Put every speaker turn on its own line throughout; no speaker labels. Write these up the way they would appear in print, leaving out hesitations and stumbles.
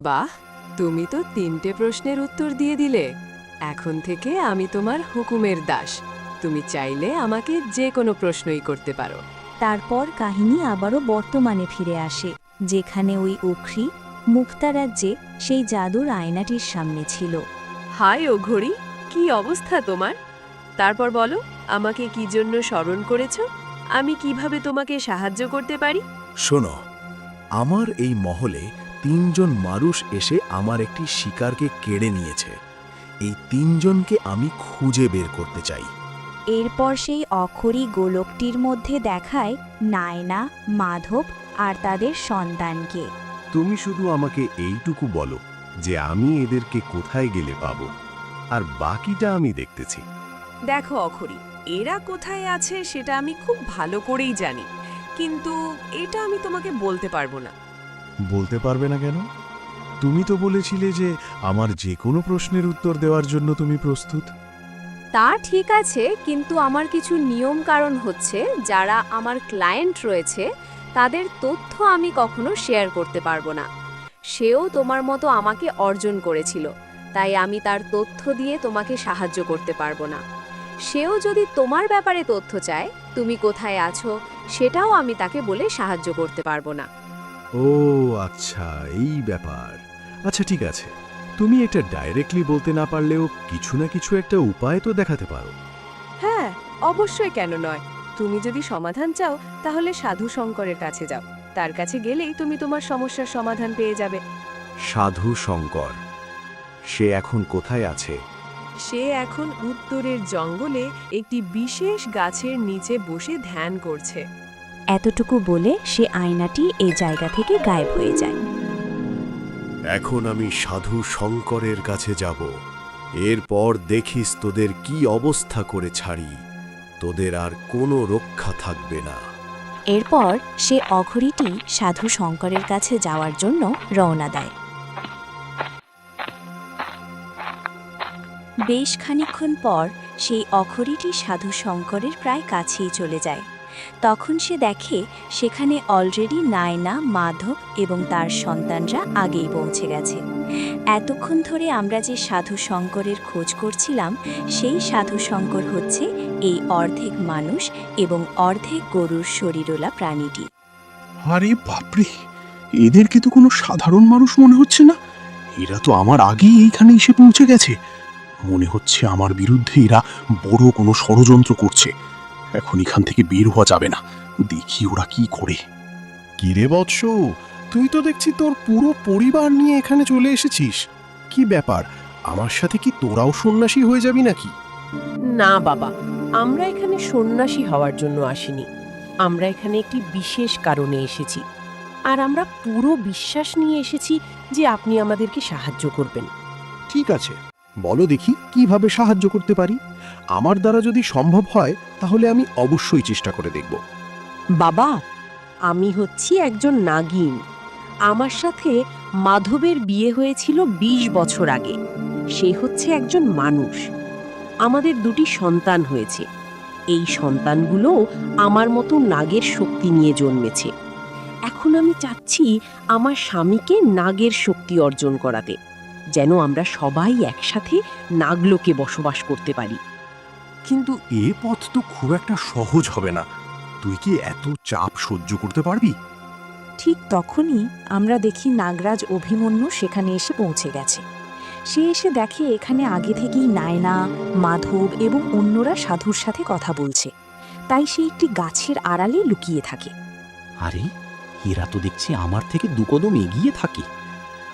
বাহ, তুমি তো 3টে প্রশ্নের উত্তর দিয়ে দিলে। এখন থেকে আমি তোমার হুকুমের দাস। তুমি চাইলে আমাকে যে কোনো প্রশ্নই করতে পারো।
তারপর কাহিনী আবারও বর্তমানে ফিরে আসে, যেখানে ওই অখ্রি মুক্তারাজ্যে সেই জাদুর আয়নাটির সামনে ছিল।
হাই ও ঘড়ি, কি অবস্থা তোমার? তারপর বলো, আমাকে কি জন্য স্মরণ করেছো? আমি কিভাবে তোমাকে সাহায্য করতে পারি?
শোনো, আমার এই মহলে 3জন মানুষ এসে আমার একটি শিকারকে কেড়ে নিয়েছে। এই 3জনকে আমি খুঁজে বের করতে চাই।
এরপর সেই অখরি গোলকটির মধ্যে দেখায় নায়না, মাধব আর তাদের সন্তানকে।
তুমি শুধু আমাকে এইটুকু বলো যে আমি এদেরকে কোথায় গেলে পাবো, আর বাকিটা আমি দেখতেছি।
দেখো অখরি, এরা কোথায় আছে সেটা আমি খুব ভালো করেই জানি, কিন্তু এটা আমি তোমাকে বলতে পারবো না।
বলতে পারবে না কেন? তুমি তো বলেছিলে যে আমার যে কোনো প্রশ্নের উত্তর দেওয়ার জন্য তুমি প্রস্তুত।
তা ঠিক আছে, কিন্তু আমার কিছু নিয়ম কারণ হচ্ছে, যারা আমার ক্লায়েন্ট রয়েছে তাদের তথ্য আমি কখনো শেয়ার করতে পারবো না। সেও তোমার মতো আমাকে অর্জন করেছিল, তাই আমি তার তথ্য দিয়ে তোমাকে সাহায্য করতে পারবো না। সেও যদি তোমার ব্যাপারে তথ্য চায়, তুমি কোথায় আছো, সেটাও আমি তাকে বলে সাহায্য করতে পারবো না।
ও আচ্ছা, এই ব্যাপার। আচ্ছা ঠিক আছে, তুমি এটা ডাইরেক্টলি বলতে না পারলেও কিছু না কিছু একটা উপায় তো দেখাতে পারো।
হ্যাঁ, অবশ্যই, কেন নয়। তুমি যদি সমাধান চাও তাহলে সাধু শঙ্করের কাছে যাও। তার কাছে গেলেই তুমি তোমার সমস্যার সমাধান পেয়ে যাবে।
সাধু শঙ্কর, সে এখন কোথায় আছে?
সে এখন উত্তরের জঙ্গলে একটি বিশেষ গাছের নিচে বসে ধ্যান করছে।
এতটুকু বলে সে আয়নাটি এই জায়গা থেকে গায়েব হয়ে যায়।
এখন আমি সাধু শঙ্করের কাছে যাব। এরপর দেখিস তোদের কি অবস্থা করে ছাড়ি। তোদের আর কোনো রক্ষা থাকবে না।
এরপর সে অঘরিটি সাধু শঙ্করের কাছে যাওয়ার জন্য রওনা দেয়। বেশ খানিকক্ষণ পর সেই অঘরিটি সাধু শঙ্করের প্রায় কাছেই চলে যায়। তখন সে দেখে সেখানে অলরেডি নায়না, মাধব এবং তার সন্তানরা আগেই পৌঁছে গেছে। এতক্ষণ ধরে আমরা যে সাধু শঙ্করের খোঁজ করছিলাম, সেই সাধু শঙ্কর হচ্ছে এই অর্ধেক মানুষ এবং অর্ধেক গরুর শরীরওয়ালা প্রাণীটি।
আরে বাপরে, এদেরকে তো কোনো সাধারণ মানুষ মনে হচ্ছে না। এরা তো আমার আগেই এইখানে এসে পৌঁছে গেছে। মনে হচ্ছে আমার বিরুদ্ধে এরা বড় কোনো ষড়যন্ত্র করছে। এখন এখান থেকে বের হওয়া যাবে না, দেখি ওরা কি করে।
কিরে বৎস, তুই তো দেখছি তোর পুরো পরিবার নিয়ে এখানে চলে এসেছিস। কি ব্যাপার, আমার সাথে কি তোরাও সন্ন্যাসী হয়ে যাবি নাকি?
না বাবা, আমরা এখানে সন্ন্যাসী হওয়ার জন্য আসিনি। আমরা এখানে একটি বিশেষ কারণে এসেছি, আর আমরা পুরো বিশ্বাস নিয়ে এসেছি যে আপনি আমাদেরকে সাহায্য করবেন।
ঠিক আছে, বলো দেখি কিভাবে সাহায্য করতে পারি। আমার দ্বারা যদি সম্ভব হয় তাহলে আমি অবশ্যই চেষ্টা করে দেখব।
বাবা, আমি হচ্ছি একজন নাগিন। আমার সাথে মাধবের বিয়ে হয়েছিল 20 বছর আগে। সে হচ্ছে একজন মানুষ। আমাদের 2টি সন্তান হয়েছে। এই সন্তানগুলো আমার মতো নাগের শক্তি নিয়ে জন্মেছে। এখন আমি চাচ্ছি আমার স্বামীকে নাগের শক্তি অর্জন করাতে, যেন আমরা সবাই একসাথে নাগলোকে বসবাস করতে পারি।
কিন্তু এ পথ তো খুব একটা সহজ হবে না। তুই কি এত চাপ সহ্য করতে পারবি?
ঠিক তখনই আমরা দেখি নাগরাজ অভিমন্যু সেখানে এসে পৌঁছে গেছে। সে এসে দেখে এখানে আগে থেকেই নায়না, মাধব এবং অন্যরা সাধুর সাথে কথা বলছে। তাই সে একটি গাছের আড়ালে লুকিয়ে থাকে।
আরে, এরা তো দেখছি আমার থেকে 2 কদম এগিয়ে থাকে।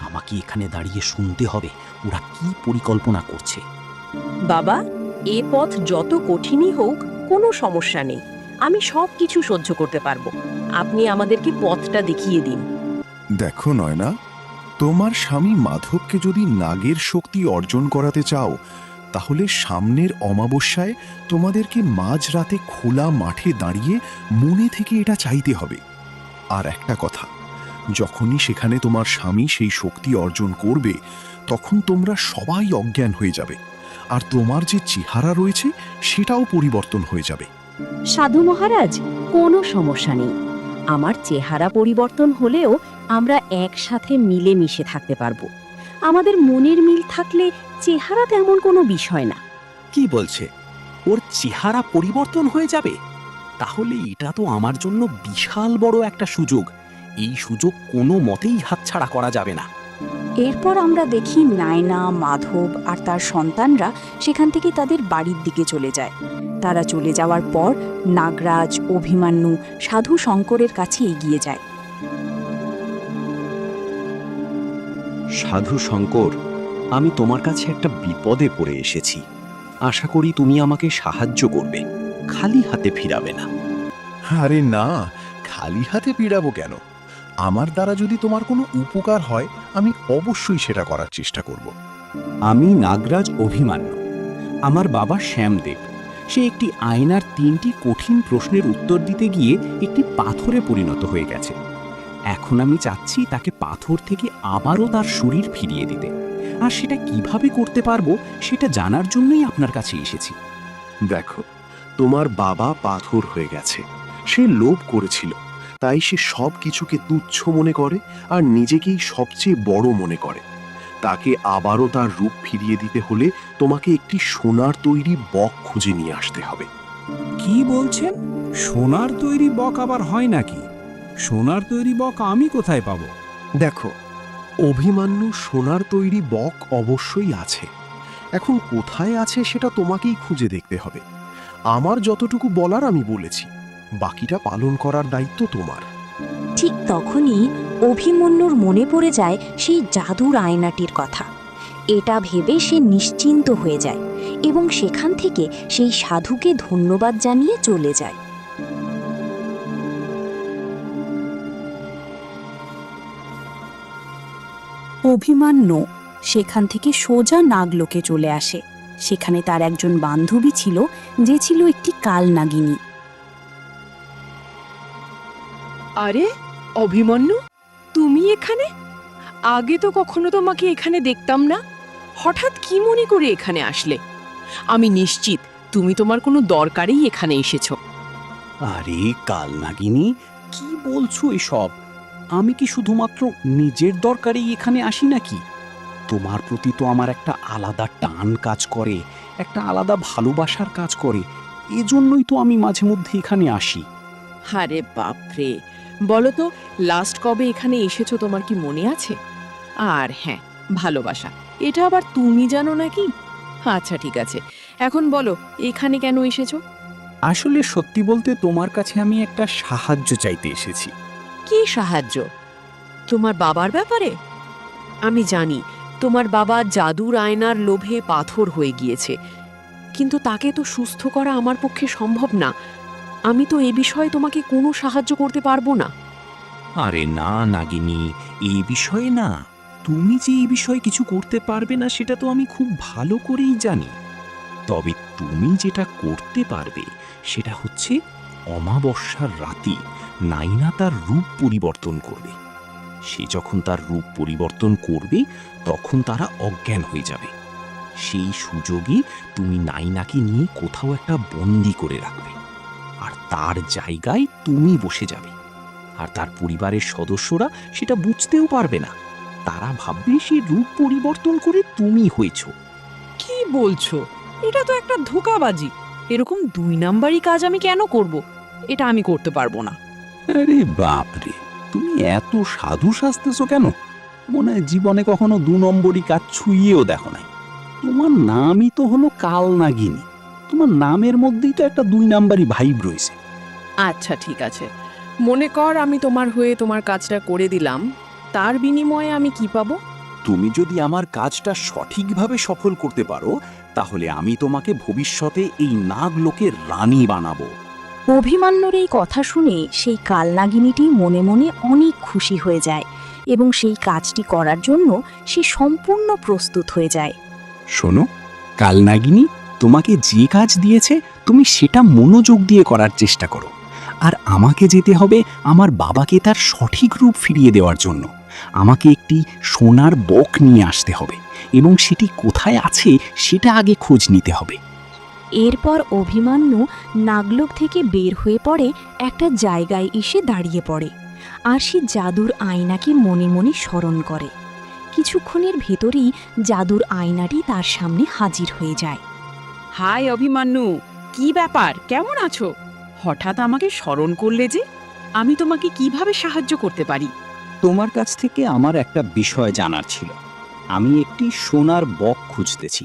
আমাকে এখানে দাঁড়িয়ে শুনতে হবে ওরা কি পরিকল্পনা করছে।
বাবা, এ পথ যত কঠিনই হোক কোনো সমস্যা নেই। আমি সব কিছু সহ্য করতে পারবো। আপনি আমাদেরকে পথটা দেখিয়ে দিন।
দেখো নয়না, তোমার স্বামী মাধবকে যদি নাগের শক্তি অর্জন করাতে চাও, তাহলে সামনের অমাবস্যায় তোমাদেরকে মাঝরাতে খোলা মাঠে দাঁড়িয়ে মনে থেকে এটা চাইতে হবে। আর একটা কথা, যখনই সেখানে তোমার স্বামী সেই শক্তি অর্জন করবে, তখন তোমরা সবাই অজ্ঞান হয়ে যাবে, আর তোমার যে চেহারা রয়েছে সেটাও পরিবর্তন হয়ে যাবে।
সাধু মহারাজ, কোনো সমস্যা নেই। আমার চেহারা পরিবর্তন হলেও
আমরা একসাথে মিলেমিশে থাকতে পারবো। আমাদের মনের মিল থাকলে চেহারা তেমন কোনো বিষয় না।
কি বলছে? ওর চেহারা পরিবর্তন হয়ে যাবে? তাহলে এটা তো আমার জন্য বিশাল বড় একটা সুযোগ। এই সুযোগ কোনো মতেই হাতছাড়া করা যাবে না।
এরপর আমরা দেখি নায়না, মাধব আর তার সন্তানরা সেখান থেকে তাদের বাড়ির দিকে চলে যায়। তারা চলে যাওয়ার পর নাগরাজ, অভিমান্যু সাধু শঙ্করের কাছে এগিয়ে যায়।
সাধু শঙ্কর, আমি তোমার কাছে একটা বিপদে পড়ে এসেছি। আশা করি তুমি আমাকে সাহায্য করবে, খালি হাতে ফিরাবে না।
আরে না, খালি হাতে পিড়াবো কেন? আমার দ্বারা যদি তোমার কোনো উপকার হয় আমি অবশ্যই সেটা করার চেষ্টা করব।
আমি নাগরাজ অভিমান্যু। আমার বাবা শ্যামদেব। সে একটি আয়নার 3টি কঠিন প্রশ্নের উত্তর দিতে গিয়ে একটি পাথরে পরিণত হয়ে গেছে। এখন আমি চাচ্ছি তাকে পাথর থেকে আবারও তার শরীর ফিরিয়ে দিতে। আর সেটা কিভাবে করতে পারবো সেটা জানার জন্যই আপনার কাছে এসেছি।
দেখো, তোমার বাবা পাথর হয়ে গেছে। সে লোভ করেছিল, তাই সে সব কিছুকে তুচ্ছ মনে করে আর নিজেকেই সবচেয়ে বড় মনে করে। তাকে আবারও তার রূপ ফিরিয়ে দিতে হলে তোমাকে একটি সোনার তৈরি বক খুঁজে নিয়ে আসতে হবে।
কি বলছেন? সোনার তৈরি বক আবার হয় নাকি? সোনার তৈরি বক আমি কোথায় পাবো?
দেখো, অভিমান্যু সোনার তৈরি বক অবশ্যই আছে। এখন কোথায় আছে সেটা তোমাকেই খুঁজে দেখতে হবে। আমার যতটুকু বলার আমি বলেছি, বাকিটা পালন করার দায়িত্ব তোমার।
ঠিক তখনই অভিমন্যুর মনে পড়ে যায় সেই জাদুর আয়নাটির কথা। এটা ভেবে সে নিশ্চিন্ত হয়ে যায় এবং সেখান থেকে সেই সাধুকে ধন্যবাদ জানিয়ে চলে যায়। অভিমান্যু সেখান থেকে সোজা নাগলোকে চলে আসে। সেখানে তার একজন বান্ধবী ছিল, যে ছিল একটি কালনাগিনী।
আরে অভিমন্যু, তুমি এখানে? আগে তো কখনো তোমাকে এখানে দেখতাম না। হঠাৎ কি মনে করে এখানে আসলে? আমি নিশ্চিত তুমি তোমার কোনো দরকারেই এখানে এসেছো।
আরে কালনাগিনী, কি বলছো এসব? আমি কি শুধুমাত্র নিজের দরকারেই এখানে আসি নাকি? তোমার প্রতি তো আমার একটা আলাদা টান কাজ করে, একটা আলাদা ভালোবাসার কাজ করে। এজন্যই তো আমি মাঝে মধ্যে এখানে আসি।
আরে বাপরে, বলো তো লাস্ট কবে এখানে এসেছো তোমার কি মনে আছে? আর হ্যাঁ, ভালোবাসা, এটা আবার তুমি জানো নাকি? আচ্ছা ঠিক আছে, এখন বলো এখানে কেন এসেছো?
আসলে সত্যি বলতে তোমার কাছে আমি একটা সাহায্য চাইতে এসেছি।
কি সাহায্য? তোমার বাবার ব্যাপারে? আমি জানি তোমার বাবা জাদুর আয়নার লোভে পাথর হয়ে গিয়েছে, কিন্তু তাকে তো সুস্থ করা আমার পক্ষে সম্ভব না। আমি তো এ বিষয়ে তোমাকে কোনো সাহায্য করতে পারবো না।
আরে না নাগিনী, এই বিষয়ে না। তুমি যে এই বিষয়ে কিছু করতে পারবে না সেটা তো আমি খুব ভালো করেই জানি। তবে তুমি যেটা করতে পারবে সেটা হচ্ছে অমাবস্যার রাতে নাইনা তার রূপ পরিবর্তন করবে। সে যখন তার রূপ পরিবর্তন করবে তখন তারা অজ্ঞান হয়ে যাবে। সেই সুযোগে তুমি নাইনাকে নিয়ে কোথাও একটা বন্দি করে রাখবে, আর তার জায়গায় তুমি বসে যাবে। আর তার পরিবারের সদস্যরা সেটা বুঝতেও পারবে না। তারা ভাববে সে রূপ পরিবর্তন করে তুমি হয়েছ।
কি বলছো? এটা তো একটা ধোঁকাবাজি। এরকম 2 নাম্বারই কাজ আমি কেন করব? এটা আমি করতে পারবো না।
আরে বাপরে, তুমি এত সাধু সাজতেছো কেন? মনে হয় জীবনে কখনো 2 নম্বরই কাজ ছুঁয়েও দেখো নাই। তোমার নামই তো হলো কালনাগিনী। তোমার নামের মধ্যেই তো একটা 2 নাম্বারই ভাইব রয়েছে।
আচ্ছা ঠিক আছে, মনে কর আমি তোমার হয়ে তোমার কাজটা করে দিলাম, তার বিনিময়ে আমি কি পাবো?
তুমি যদি আমার কাজটা সঠিকভাবে সফল করতে পারো তাহলে আমি তোমাকে ভবিষ্যতে এই নাগলোকের রানী বানাবো।
অভিমান্যুর এই কথা শুনে সেই কালনাগিনীটি মনে মনে অনেক খুশি হয়ে যায় এবং সেই কাজটি করার জন্য সে সম্পূর্ণ প্রস্তুত হয়ে যায়।
শোনো কালনাগিনী, তোমাকে যে কাজ দিয়েছে তুমি সেটা মনোযোগ দিয়ে করার চেষ্টা করো। আর আমাকে যেতে হবে আমার বাবাকে তার সঠিক রূপ ফিরিয়ে দেওয়ার জন্য। আমাকে একটি সোনার বক নিয়ে আসতে হবে এবং সেটি কোথায় আছে সেটা আগে খোঁজ নিতে হবে।
এরপর অভিমান্যু নাগলোক থেকে বের হয়ে পড়ে একটা জায়গায় এসে দাঁড়িয়ে পড়ে। আর সে জাদুর আয়নাকে মনে মনে স্মরণ করে। কিছুক্ষণের ভেতরেই জাদুর আয়নাটি তার সামনে হাজির হয়ে যায়।
হাই অভিমান্যু, কি ব্যাপার, কেমন আছো? হঠাৎ আমাকে স্মরণ করলে যে? আমি তোমাকে কিভাবে সাহায্য করতে পারি?
তোমার কাছ থেকে আমার একটা বিষয় জানার ছিল। আমি একটি সোনার বক খুঁজতেছি।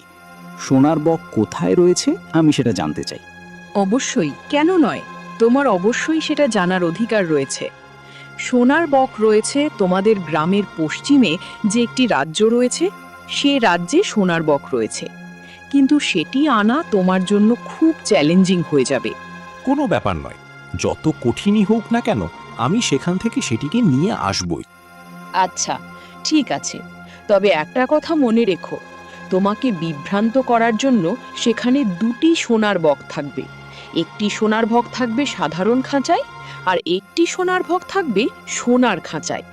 সোনার বক কোথায় রয়েছে আমি সেটা জানতে চাই।
অবশ্যই, কেন নয়? তোমার অবশ্যই সেটা জানার অধিকার রয়েছে। সোনার বক রয়েছে তোমাদের গ্রামের পশ্চিমে যে একটি রাজ্য রয়েছে, সে রাজ্যে সোনার বক রয়েছে। কিন্তু সেটি আনা তোমার জন্য খুব চ্যালেঞ্জিং হয়ে যাবে।
কোনো ব্যাপার নয়, যত কঠিনই হোক না কেন আমি সেখান থেকে সেটিকে নিয়ে আসবই।
আচ্ছা, ঠিক আছে, তবে একটা কথা মনে রেখো, তোমাকে বিভ্রান্ত করার জন্য সেখানে দুটি সোনার বক থাকবে। একটি সোনার বক থাকবে সাধারণ খাঁচায়, আর একটি সোনার বক থাকবে সোনার খাঁচায়।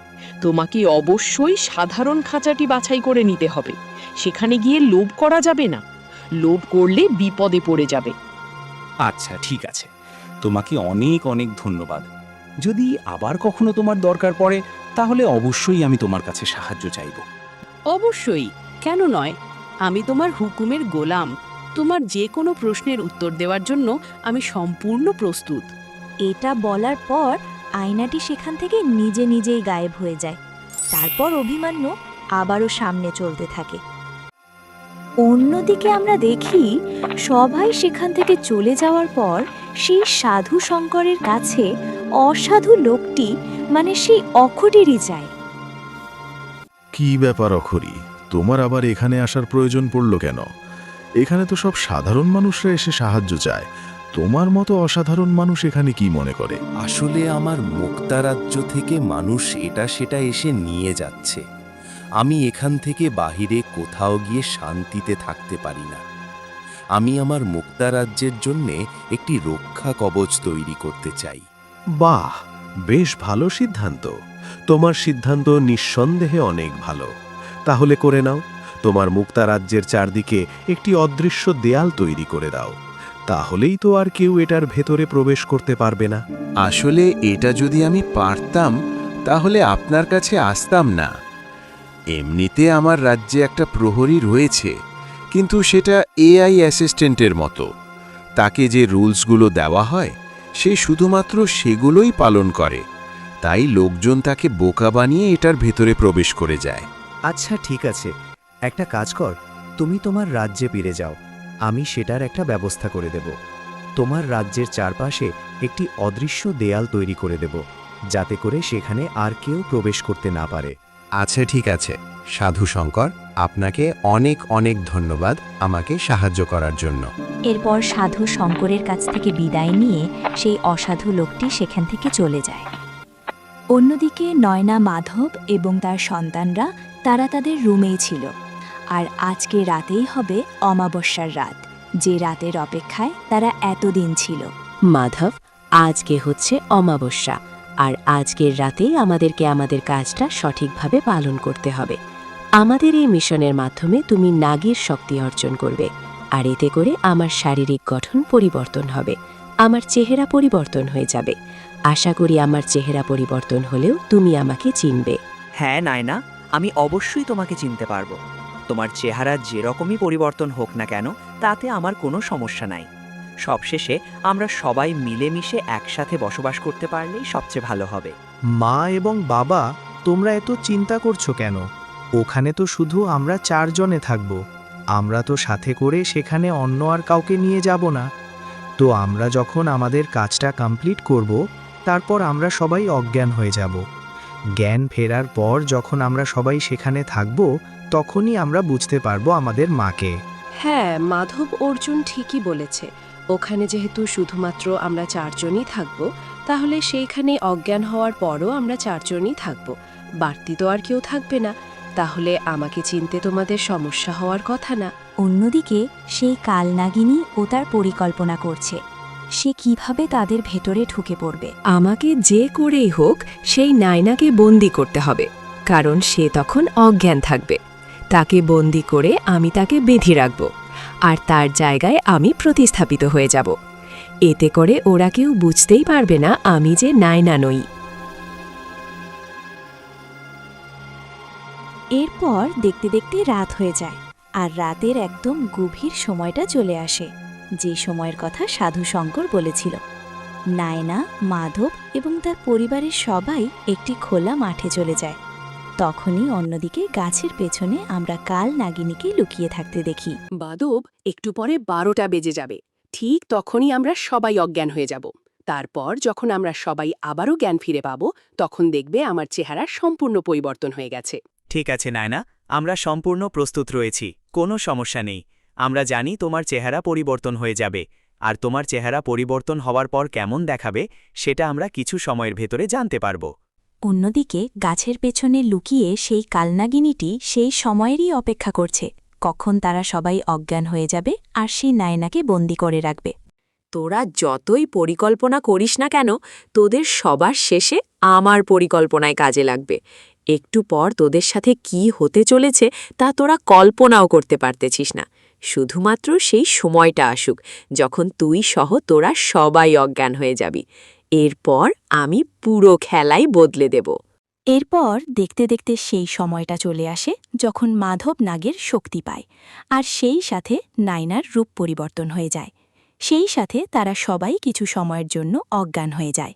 তোমাকে অবশ্যই সাধারণ খাঁচাটি বাছাই করে নিতে হবে। সেখানে গিয়ে লোভ করা যাবে না, লোভ করলে বিপদে পড়ে যাবে।
আচ্ছা ঠিক আছে, তোমাকে অনেক অনেক ধন্যবাদ। যদি আবার কখনো তোমার দরকার পড়ে তাহলে অবশ্যই আমি তোমার কাছে সাহায্য চাইব।
অবশ্যই, কেন নয়? আমি তোমার হুকুমের গোলাম। তোমার যে কোনো প্রশ্নের উত্তর দেওয়ার জন্য আমি সম্পূর্ণ প্রস্তুত।
এটা বলার পর আয়নাটি সেখান থেকে নিজে নিজেই গায়েব হয়ে যায়। তারপর অভিমান্যু আবারও সামনে চলতে থাকে। অন্যদিকে আমরা দেখি সবাই সেখান থেকে চলে যাওয়ার পর সেই সাধু শঙ্করের কাছে অসাধু লোকটি মানে সেই অখটিরই যায়।
কি ব্যাপার অখরি, তোমার আবার এখানে আসার প্রয়োজন পড়ল কেন? এখানে তো সব সাধারণ মানুষরা এসে সাহায্য চায়। তোমার মতো অসাধারণ মানুষ এখানে কি মনে করে?
আসলে আমার মুক্তা রাজ্য থেকে মানুষ এটা সেটা এসে নিয়ে যাচ্ছে। আমি এখান থেকে বাহিরে কোথাও গিয়ে শান্তিতে থাকতে পারি না। আমি আমার মুক্তা রাজ্যের জন্যে একটি রক্ষা কবচ তৈরি করতে চাই।
বাহ, বেশ ভালো সিদ্ধান্ত। তোমার সিদ্ধান্ত নিঃসন্দেহে অনেক ভালো। তাহলে করে নাও, তোমার মুক্তা রাজ্যের চারদিকে একটি অদৃশ্য দেয়াল তৈরি করে দাও। তাহলেই তো আর কেউ এটার ভেতরে প্রবেশ করতে পারবে না।
আসলে এটা যদি আমি পারতাম তাহলে আপনার কাছে আসতাম না। এমনিতে আমার রাজ্যে একটা প্রহরী রয়েছে, কিন্তু সেটা এআই অ্যাসিস্ট্যান্টের মতো। তাকে যে রুলসগুলো দেওয়া হয় সে শুধুমাত্র সেগুলোই পালন করে। তাই লোকজন তাকে বোকা বানিয়ে এটার ভেতরে প্রবেশ করে যায়।
আচ্ছা ঠিক আছে, একটা কাজ কর, তুমি তোমার রাজ্যে ফিরে যাও। আমি সেটার একটা ব্যবস্থা করে দেব। তোমার রাজ্যের চারপাশে একটি অদৃশ্য দেয়াল তৈরি করে দেব, যাতে করে সেখানে আর কেউ প্রবেশ করতে না পারে।
আচ্ছা ঠিক আছে, সাধু শঙ্কর, আপনাকে অনেক অনেক ধন্যবাদ আমাকে সাহায্য করার জন্য।
এরপর সাধু শঙ্করের কাছ থেকে বিদায় নিয়ে সেই অসাধু লোকটি সেখান থেকে চলে যায়। অন্যদিকে নয়না, মাধব এবং তার সন্তানরা তারা তাদের রুমেই ছিল। আর আজকে রাতেই হবে অমাবস্যার রাত, যে রাতের অপেক্ষায় তারা এতদিন ছিল।
মাধব, আজকে হচ্ছে অমাবস্যা, আর আজকের রাতেই আমাদেরকে আমাদের কাজটা সঠিকভাবে পালন করতে হবে। আমাদের এই মিশনের মাধ্যমে তুমি নাগের শক্তি অর্জন করবে, আর এতে করে আমার শারীরিক গঠন পরিবর্তন হবে, আমার চেহারা পরিবর্তন হয়ে যাবে। আশা করি আমার চেহারা পরিবর্তন হলেও তুমি আমাকে চিনবে।
হ্যাঁ নায়না, আমি অবশ্যই তোমাকে চিনতে পারবো। তোমার চেহারা যেরকমই পরিবর্তন হোক না কেন তাতে আমার কোনো সমস্যা নাই। সবশেষে আমরা সবাই মিলেমিশে একসাথে বসবাস করতে পারলেই সবচেয়ে ভালো হবে।
মা এবং বাবা, তোমরা এত চিন্তা করছো কেন? ওখানে তো শুধু আমরা 4 জনে থাকব। আমরা তো সাথে করে সেখানে অন্য আর কাউকে নিয়ে যাব না। তো আমরা যখন আমাদের কাজটা কমপ্লিট করব, তারপর আমরা সবাই অজ্ঞান হয়ে যাব। জ্ঞান ফেরার পর যখন আমরা সবাই সেখানে থাকব, তখনই আমরা বুঝতে পারবো আমাদের মাকে।
হ্যাঁ, মাধব অর্জুন ঠিকই বলেছে। ওখানে যেহেতু শুধুমাত্র আমরা 4 জনই থাকব, তাহলে সেইখানে অজ্ঞান হওয়ার পরও আমরা 4 জনই থাকব, বাড়তি তো আর কেউ থাকবে না। তাহলে আমাকে চিনতে তোমাদের সমস্যা হওয়ার কথা না।
অন্যদিকে সেই কালনাগিনী ও তার পরিকল্পনা করছে সে কিভাবে তাদের ভেতরে ঢুকে পড়বে।
আমাকে যে করেই হোক সেই নায়নাকে বন্দি করতে হবে, কারণ সে তখন অজ্ঞান থাকবে। তাকে বন্দি করে আমি তাকে বেঁধে রাখব, আর তার জায়গায় আমি প্রতিস্থাপিত হয়ে যাব। এতে করে ওরা কেউ বুঝতেই পারবে না আমি যে নায়না নই।
এরপর দেখতে দেখতে রাত হয়ে যায় আর রাতের একদম গভীর সময়টা চলে আসে, যে সময়ের কথা সাধু শঙ্কর বলেছিল। নায়না, মাধব এবং তার পরিবারের সবাই একটি খোলা মাঠে চলে যায়। তখনই অন্যদিকে গাছের পেছনে আমরা কাল নাগিনীকে লুকিয়ে থাকতে দেখি।
বাদব, একটু পরে 12টা বেজে যাবে। ঠিক তখনই আমরা সবাই অজ্ঞান হয়ে যাব। তারপর যখন আমরা সবাই আবারও জ্ঞান ফিরে পাব, তখন দেখবে আমার চেহারা সম্পূর্ণ পরিবর্তন হয়ে গেছে।
ঠিক আছে নায়না, আমরা সম্পূর্ণ প্রস্তুত রয়েছি, কোনো সমস্যা নেই। আমরা জানি তোমার চেহারা পরিবর্তন হয়ে যাবে, আর তোমার চেহারা পরিবর্তন হওয়ার পর কেমন দেখাবে সেটা আমরা কিছু সময়ের ভেতরে জানতে পারব।
অন্যদিকে গাছের পেছনে লুকিয়ে সেই কালনাগিনীটি সেই সময়েরই অপেক্ষা করছে, কখন তারা সবাই অজ্ঞান হয়ে যাবে আর সেই নায়নাকে বন্দি করে রাখবে।
তোরা যতই পরিকল্পনা করিস না কেন, তোদের সবার শেষে আমার পরিকল্পনায় কাজে লাগবে। একটু পর তোদের সাথে কি হতে চলেছে তা তোরা কল্পনাও করতে পারতেছিস না। শুধুমাত্র সেই সময়টা আসুক যখন তুই সহ তোরা সবাই অজ্ঞান হয়ে যাবি। এরপর আমি পুরো খেলাই বদলে দেব।
এরপর দেখতে দেখতে সেই সময়টা চলে আসে যখন মাধব নাগের শক্তি পায়, আর সেই সাথে নায়নার রূপ পরিবর্তন হয়ে যায়। সেই সাথে তারা সবাই কিছু সময়ের জন্য অজ্ঞান হয়ে যায়।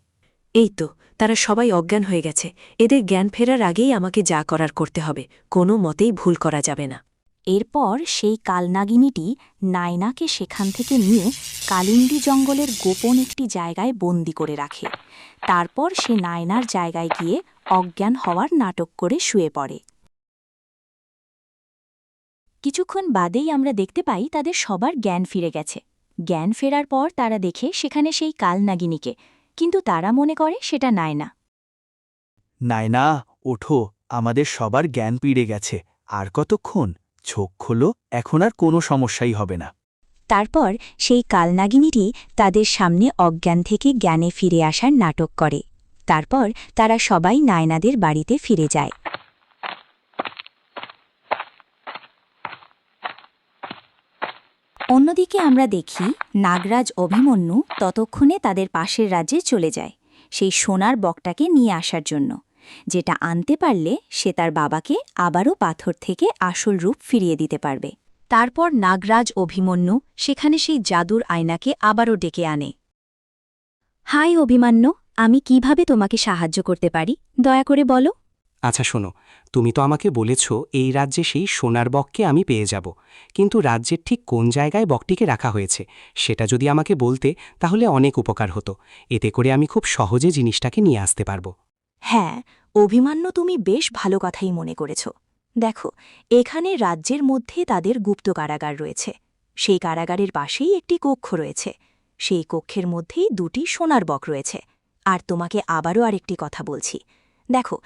এই তো, তারা সবাই অজ্ঞান হয়ে গেছে। এদের জ্ঞান ফেরার আগেই আমাকে যা করার করতে হবে, কোনো মতেই ভুল করা যাবে না।
এরপর সেই কালনাগিনীটি নায়নাকে সেখান থেকে নিয়ে কালিন্দী জঙ্গলের গোপন একটি জায়গায় বন্দি করে রাখে। তারপর সে নায়নার জায়গায় গিয়ে অজ্ঞান হওয়ার নাটক করে শুয়ে পড়ে। কিছুক্ষণ বাদেই আমরা দেখতে পাই তাদের সবার জ্ঞান ফিরে গেছে। জ্ঞান ফেরার পর তারা দেখে সেখানে সেই কালনাগিনীকে, কিন্তু তারা মনে করে সেটা নায়না।
নায়না, ওঠো, আমাদের সবার জ্ঞান ফিরে গেছে। আর কতক্ষণ? চোখ খোলো, এখন আর কোনো সমস্যাই হবে না।
তারপর সেই কালনাগিনীটি তাদের সামনে অজ্ঞান থেকে জ্ঞানে ফিরে আসার নাটক করে। তারপর তারা সবাই নায়নাদের বাড়িতে ফিরে যায়। অন্যদিকে আমরা দেখি নাগরাজ অভিমন্যু ততক্ষণে তাদের পাশের রাজ্যে চলে যায় সেই সোনার বকটাকে নিয়ে আসার জন্য, যেটা আনতে পারলে সে তার বাবাকে আবারও পাথর থেকে আসল রূপ ফিরিয়ে দিতে পারবে। তারপর নাগরাজ অভিমন্যু সেখানে সেই জাদুর আয়নাকে আবারও ডেকে আনে। হাই অভিমান্যু, আমি কিভাবে তোমাকে সাহায্য করতে পারি, দয়া করে বলো।
আচ্ছা শোনো, তুমি তো আমাকে বলেছ এই রাজ্যে সেই সোনার বককে আমি পেয়ে যাব, কিন্তু রাজ্যের ঠিক কোন জায়গায় বকটিকে রাখা হয়েছে সেটা যদি আমাকে বলতে তাহলে অনেক উপকার হতো। এতে করে আমি খুব সহজে জিনিসটাকে নিয়ে আসতে পারব।
হ্যাঁ অভিমান্যু, তুমি বেশ ভালো কথাই মনে করেছ। দেখো, এখানে রাজ্যের মধ্যে তাদের গুপ্ত কারাগার রয়েছে। সেই কারাগারের পাশেই একটি কক্ষ রয়েছে। সেই কক্ষের মধ্যেই 2টি সোনার বক রয়েছে। আর তোমাকে আবারও আরেকটি কথা বলছি, দেখো,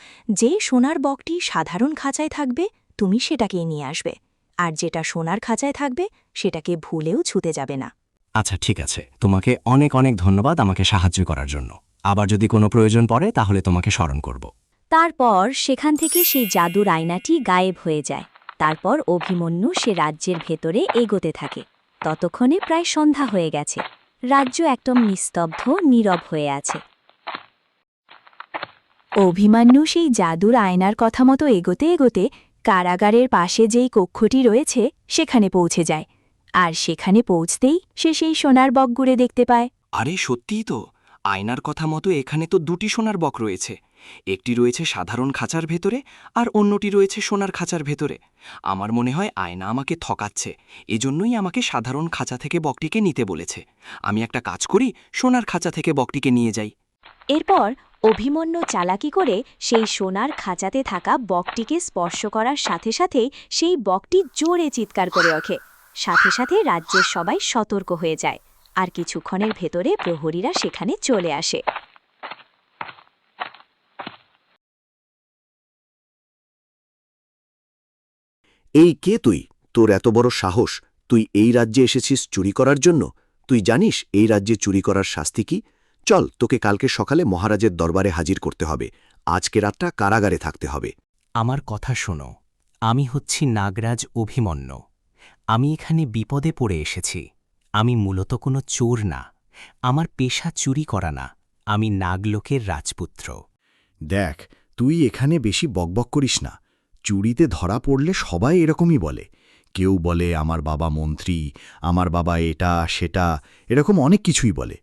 যে সোনার বকটি সাধারণ খাঁচায় থাকবে তুমি সেটাকেই নিয়ে আসবে, আর যেটা সোনার খাঁচায় থাকবে সেটাকে ভুলেও ছুতে যাবে না।
আচ্ছা ঠিক আছে, তোমাকে অনেক অনেক ধন্যবাদ আমাকে সাহায্য করার জন্য। আবার যদি কোনো প্রয়োজন পড়ে তাহলে তোমাকে স্মরণ করব।
তারপর সেখান থেকে সেই জাদুর আয়নাটি গায়েব হয়ে যায়। তারপর অভিমন্যু সে রাজ্যের ভেতরে এগোতে থাকে। ততক্ষণে প্রায় সন্ধ্যা হয়ে গেছে। রাজ্য একদম নিস্তব্ধ, নীরব হয়ে আছে। অভিমন্যু সেই জাদুর আয়নার কথা মতো এগোতে এগোতে কারাগারের পাশে যেই কক্ষটি রয়েছে সেখানে পৌঁছে যায়। আর সেখানে পৌঁছতেই সে সেই সোনার বকগুলো দেখতে পায়।
আরে সত্যিই তো, আয়নার কথা মতো এখানে তো 2টি সোনার বক রয়েছে। একটি রয়েছে সাধারণ খাঁচার ভেতরে আর অন্যটি রয়েছে সোনার খাঁচার ভেতরে। আমার মনে হয় আয়না আমাকে ঠকাচ্ছে, এজন্যই আমাকে সাধারণ খাঁচা থেকে বকটিকে নিতে বলেছে। আমি একটা কাজ করি, সোনার খাঁচা থেকে বকটিকে নিয়ে যাই।
এরপর অভিমন্যু চালাকি করে সেই সোনার খাঁচাতে থাকা বকটিকে স্পর্শ করার সাথে সাথেই সেই বকটি জোরে চিৎকার করে ওঠে। সাথে সাথে রাজ্যের সবাই সতর্ক হয়ে যায়, আর কিছুক্ষণের ভেতরে প্রহরীরা সেখানে চলে আসে।
এই কে তুই? তোর এত বড় সাহস, তুই এই রাজ্যে এসেছিস চুরি করার জন্য? তুই জানিস এই রাজ্যে চুরি করার শাস্তি কি? চল, তোকে কালকে সকালে মহারাজের দরবারে হাজির করতে হবে। আজকে রাতটা কারাগারে থাকতে হবে।
আমার কথা শোনো, আমি হচ্ছি নাগরাজ অভিমন্যু। আমি এখানে বিপদে পড়ে এসেছি। আমি মূলত কোনো চোর না, আমার পেশা চুরি করা না। আমি নাগলোকের রাজপুত্র।
দেখ, তুই এখানে বেশি বকবক করিস না। চুরিতে ধরা পড়লে সবাই এরকমই বলে। কেউ বলে আমার বাবা মন্ত্রী, আমার বাবা এটা সেটা, এরকম অনেক কিছুই বলে।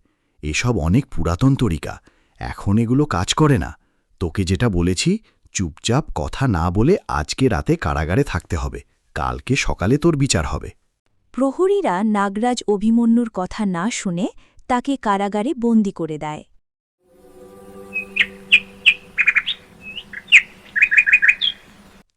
এসব অনেক পুরাতন তরিকা, এখন এগুলো কাজ করে না। তোকে যেটা বলেছি, চুপচাপ কথা না বলে আজকে রাতে কারাগারে থাকতে হবে, কালকে সকালে তোর বিচার হবে।
প্রহরীরা নাগরাজ অভিমন্যুর কথা না শুনে তাকে কারাগারে বন্দি করে দেয়।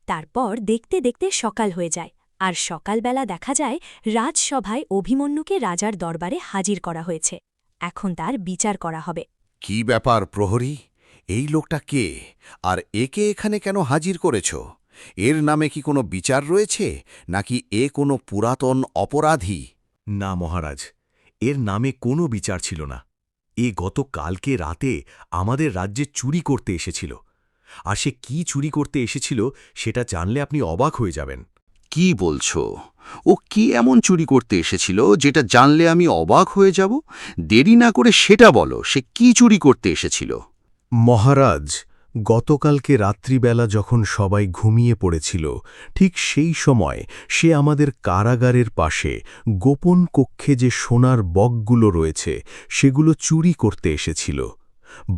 তারপর দেখতে দেখতে সকাল হয়ে যায়, আর সকালবেলা দেখা যায় রাজসভায় অভিমন্যুকে রাজার দরবারে হাজির করা হয়েছে। এখন তার বিচার করা হবে।
কি ব্যাপার প্রহরী? এই লোকটা কে, আর একে এখানে কেন হাজির করেছ? এর নামে কি কোনো বিচার রয়েছে, নাকি এ কোনো পুরাতন অপরাধী?
না মহারাজ, এর নামে কোনো বিচার ছিল না। এ গতকালকে রাতে আমাদের রাজ্যে চুরি করতে এসেছিল। আর সে কি চুরি করতে এসেছিল সেটা জানলে আপনি অবাক হয়ে যাবেন।
কি বলছো? ও কি এমন চুরি করতে এসেছিল যেটা জানলে আমি অবাক হয়ে যাব? দেরি না করে সেটা বলো, সে কি চুরি করতে এসেছিল?
মহারাজ, গতকালকে রাত্রিবেলা যখন সবাই ঘুমিয়ে পড়েছিল, ঠিক সেই সময় সে আমাদের কারাগারের পাশে গোপন কক্ষে যে সোনার বকগুলো রয়েছে সেগুলো চুরি করতে এসেছিল।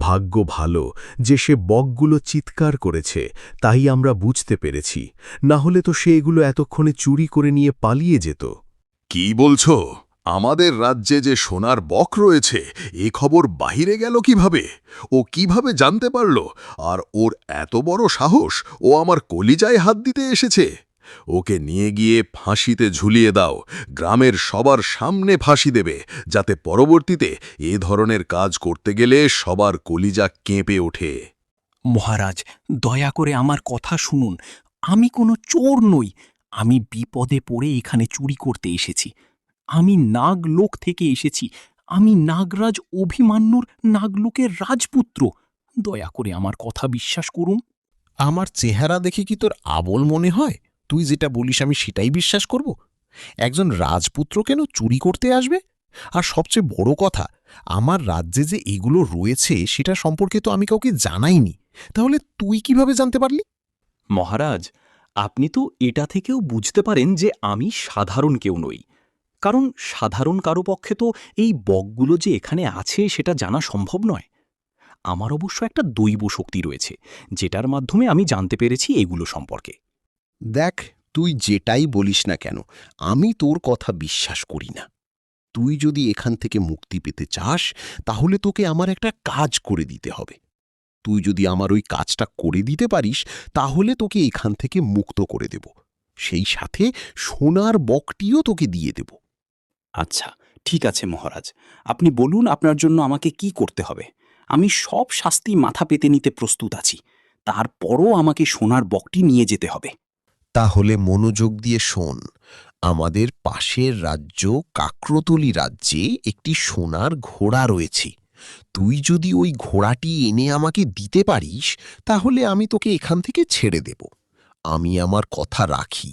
ভাগ্য ভালো যে সে বকগুলো চিৎকার করেছে, তাই আমরা বুঝতে পেরেছি, না হলে তো সে এগুলো এতক্ষণে চুরি করে নিয়ে পালিয়ে যেত।
কি বলছো? আমাদের রাজ্যে যে সোনার বক রয়েছে, এ খবর বাহিরে গেল কিভাবে? ও কিভাবে জানতে পারল? আর ওর এত বড় সাহস, ও আমার কলিজায় হাত দিতে এসেছে? ওকে নিয়ে গিয়ে ফাঁসিতে ঝুলিয়ে দাও, গ্রামের সবার সামনে ফাঁসি দেবে, যাতে পরবর্তীতে এ ধরনের কাজ করতে গেলে সবার কলিজা কেঁপে ওঠে।
মহারাজ, দয়া করে আমার কথা শুনুন। আমি কোনো চোর নই। আমি বিপদে পড়ে এখানে চুরি করতে এসেছি। আমি নাগলোক থেকে এসেছি। আমি নাগরাজ অভিমন্যুর নাগলোকের রাজপুত্র। দয়া করে আমার কথা বিশ্বাস করুন।
আমার চেহারা দেখে কি তোর আবোল মনে হয়? তুই যেটা বলিস আমি সেটাই বিশ্বাস করব? একজন রাজপুত্র কেন চুরি করতে আসবে? আর সবচেয়ে বড় কথা, আমার রাজ্যে যে এগুলো রয়েছে সেটা সম্পর্কে তো আমি কাউকে জানাইনি। তাহলে তুই কিভাবে জানতে পারলি?
মহারাজ, আপনি তো এটা থেকেও বুঝতে পারেন যে আমি সাধারণ কেউ নই। কারণ সাধারণ কারো পক্ষে তো এই বকগুলো যে এখানে আছে সেটা জানা সম্ভব নয়। আমার অবশ্য একটা দৈব শক্তি রয়েছে, যেটার মাধ্যমে আমি জানতে পেরেছি এগুলো সম্পর্কে।
দেখ, তুই যেটাই বলিস না কেন, আমি তোর কথা বিশ্বাস করি না। তুই যদি এখান থেকে মুক্তি পেতে চাস, তাহলে তোকে আমার একটা কাজ করে দিতে হবে। তুই যদি আমার ওই কাজটা করে দিতে পারিস, তাহলে তোকে এখান থেকে মুক্ত করে দেব। সেই সাথে সোনার বকটিও তোকে দিয়ে দেব।
আচ্ছা, ঠিক আছে মহারাজ, আপনি বলুন আপনার জন্য আমাকে কি করতে হবে। আমি সব শাস্তি মাথা পেতে নিতে প্রস্তুত আছি। তারপরও আমাকে সোনার বকটি নিয়ে যেতে হবে।
তাহলে মনোযোগ দিয়ে শোন। আমাদের পাশের রাজ্য কাকরতলি রাজ্যে একটি সোনার ঘোড়া রয়েছে। তুই যদি ওই ঘোড়াটি এনে আমাকে দিতে পারিস, তাহলে আমি তোকে এখান থেকে ছেড়ে দেব। আমি আমার কথা রাখি,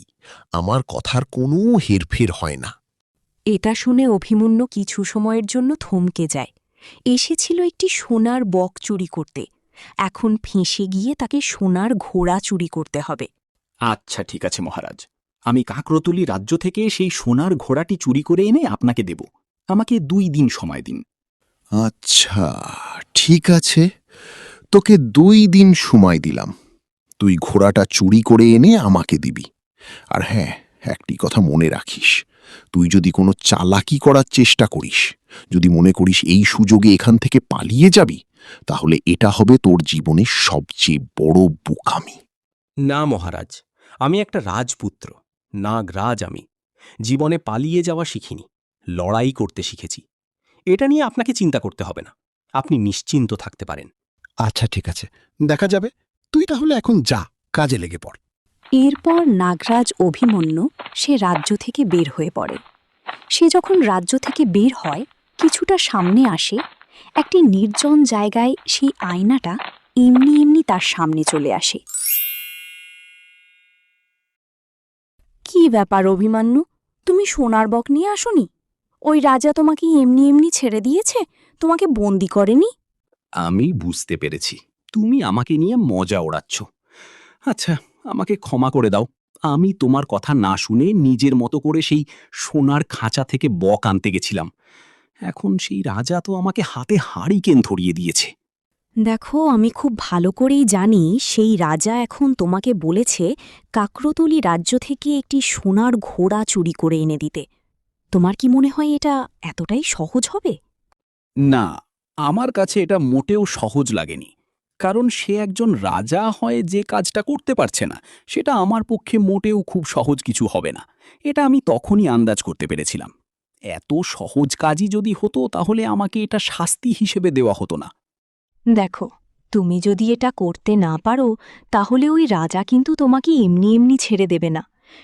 আমার কথার কোনো হেরফের হয় না।
এটা শুনে অভিমন্যু কিছু সময়ের জন্য থমকে যায়। এসেছিল একটি সোনার বক চুরি করতে, এখন ফেঁসে গিয়ে তাকে সোনার ঘোড়া চুরি করতে হবে।
আচ্ছা, ঠিক আছে মহারাজ, আমি কাকরতলি রাজ্য থেকে সেই সোনার ঘোড়াটি চুরি করে এনে আপনাকে দেব। আমাকে 2 দিন সময় দিন।
আচ্ছা, ঠিক আছে, তোকে 2 দিন সময় দিলাম। তুই ঘোড়াটা চুরি করে এনে আমাকে দিবি। আর হ্যাঁ, একটি কথা মনে রাখিস, তুই যদি কোনো চালাকি করার চেষ্টা করিস, যদি মনে করিস এই সুযোগে এখান থেকে পালিয়ে যাবি, তাহলে এটা হবে তোর জীবনের সবচেয়ে বড় বোকামি।
না মহারাজ, আমি একটা রাজপুত্র, নাগরাজ। আমি জীবনে পালিয়ে যাওয়া শিখিনি, লড়াই করতে শিখেছি। এটা নিয়ে আপনাকে চিন্তা করতে হবে না, আপনি নিশ্চিন্ত থাকতে পারেন।
আচ্ছা, ঠিক আছে, দেখা যাবে। তুই তাহলে এখন যা, কাজে লেগে পড়।
এরপর নাগরাজ অভিমন্যু সে রাজ্য থেকে বের হয়ে পড়ে। সে যখন রাজ্য থেকে বের হয়, কিছুটা সামনে আসে, একটি নির্জন জায়গায় সেই আয়নাটা এমনি এমনি তার সামনে চলে আসে। কি ব্যাপার অভিমন্যু, তুমি সোনার বক নিয়ে আসোনি? ওই রাজা তোমাকে এমনি এমনি ছেড়ে দিয়েছে, তোমাকে বন্দি করেনি?
আমি বুঝতে পেরেছি, তুমি আমাকে নিয়ে মজা ওড়াচ্ছ। আচ্ছা,
আমাকে ক্ষমা করে দাও। আমি তোমার কথা না শুনে নিজের মতো করে সেই সোনার খাঁচা থেকে বক আনতে গেছিলাম। এখন সেই রাজা তো আমাকে হাতে হারিকেন ধরিয়ে দিয়েছে।
দেখো, আমি খুব ভালো করেই জানি সেই রাজা এখন তোমাকে বলেছে কাকরতলি রাজ্য থেকে একটি সোনার ঘোড়া চুরি করে এনে দিতে। তোমার কি মনে হয় এটা এতটাই সহজ হবে?
না, আমার কাছে এটা মোটেও সহজ লাগেনি। কারণ সে একজন রাজা হয়ে যে কাজটা করতে পারছে না, সেটা আমার পক্ষে মোটেও খুব সহজ কিছু হবে না। এটা আমি তখনই আন্দাজ করতে পেরেছিলাম। এত সহজ কাজই যদি হতো তাহলে আমাকে এটা শাস্তি হিসেবে দেওয়া হতো না।
দেখো, তুমি যদি এটা করতে না পারো তাহলে ওই রাজা কিন্তু তোমাকে এমনি এমনি ছেড়ে দেবে না।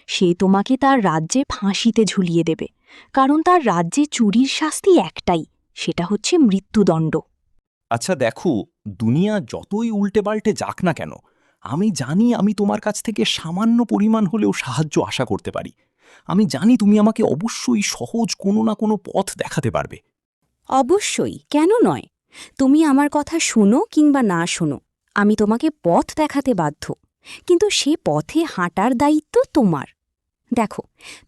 সে তোমাকে তার রাজ্যে ফাঁসিতে ঝুলিয়ে দেবে, কারণ তার রাজ্যে চুরির শাস্তি একটাই, সেটা হচ্ছে মৃত্যুদণ্ড।
আচ্ছা দেখো, দুনিয়া যতই উল্টে পাল্টে যাক না কেন, আমি জানি আমি তোমার কাছ থেকে সামান্য পরিমাণ হলেও সাহায্য আশা করতে পারি। আমি জানি তুমি আমাকে অবশ্যই সহজ কোনো না কোনো পথ দেখাতে পারবে।
অবশ্যই, কেন নয়? তুমি আমার কথা শোনো কিংবা না শোনো, আমি তোমাকে পথ দেখাতে বাধ্য, কিন্তু সে পথে হাঁটার দায়িত্ব তোমার। দেখো,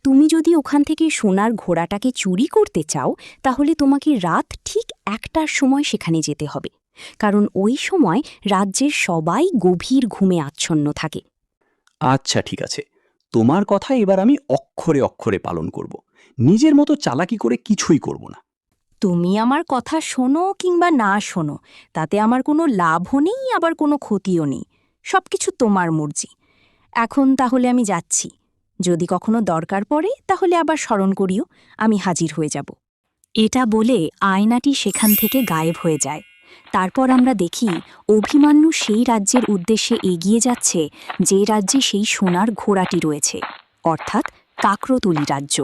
তুমি যদি ওখান থেকে সোনার ঘোড়াটাকে চুরি করতে চাও তাহলে তোমাকে রাত ঠিক 1টার সময় সেখানে যেতে হবে, কারণ ওই সময় রাজ্যের সবাই গভীর ঘুমে আচ্ছন্ন থাকে।
আচ্ছা ঠিক আছে, তোমার কথা এবার আমি অক্ষরে অক্ষরে পালন করব। নিজের মতো চালাকি করে কিছুই করব না।
তুমি আমার কথা শোনো কিংবা না শোনো, তাতে আমার কোনো লাভও নেই, আবার কোনো ক্ষতিও নেই। সবকিছু তোমার মর্জি। এখন তাহলে আমি যাচ্ছি। যদি কখনো দরকার পড়ে তাহলে আবার স্মরণ করিও, আমি হাজির হয়ে যাব। এটা বলে আয়নাটি সেখান থেকে গায়েব হয়ে যায়। তারপর আমরা দেখি অভিমন্যু সেই রাজ্যের উদ্দেশ্যে এগিয়ে যাচ্ছে যে রাজ্যে সেই সোনার ঘোড়াটি রয়েছে, অর্থাৎ কাকরতলি রাজ্য।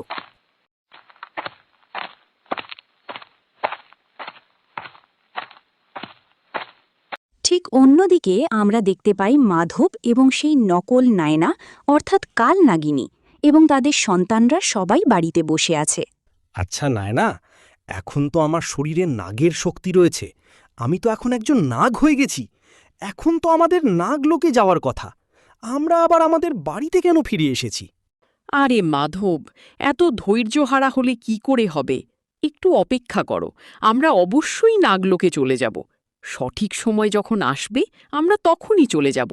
ঠিক অন্যদিকে আমরা দেখতে পাই মাধব এবং সেই নকল নায়না অর্থাৎ কাল নাগিনী এবং তাদের সন্তানরা সবাই বাড়িতে বসে আছে।
আচ্ছা নায়না, এখন তো আমার শরীরে নাগের শক্তি রয়েছে। আমি তো এখন একজন নাগ হয়ে গেছি। এখন তো আমাদের নাগলোকে যাওয়ার কথা। আমরা আবার আমাদের বাড়িতে কেন ফিরে এসেছি?
আরে মাধব, এত ধৈর্যহারা হলে কি করে হবে? একটু অপেক্ষা করো, আমরা অবশ্যই নাগলোকে চলে যাব। সঠিক সময় যখন আসবে আমরা তখনই চলে যাব।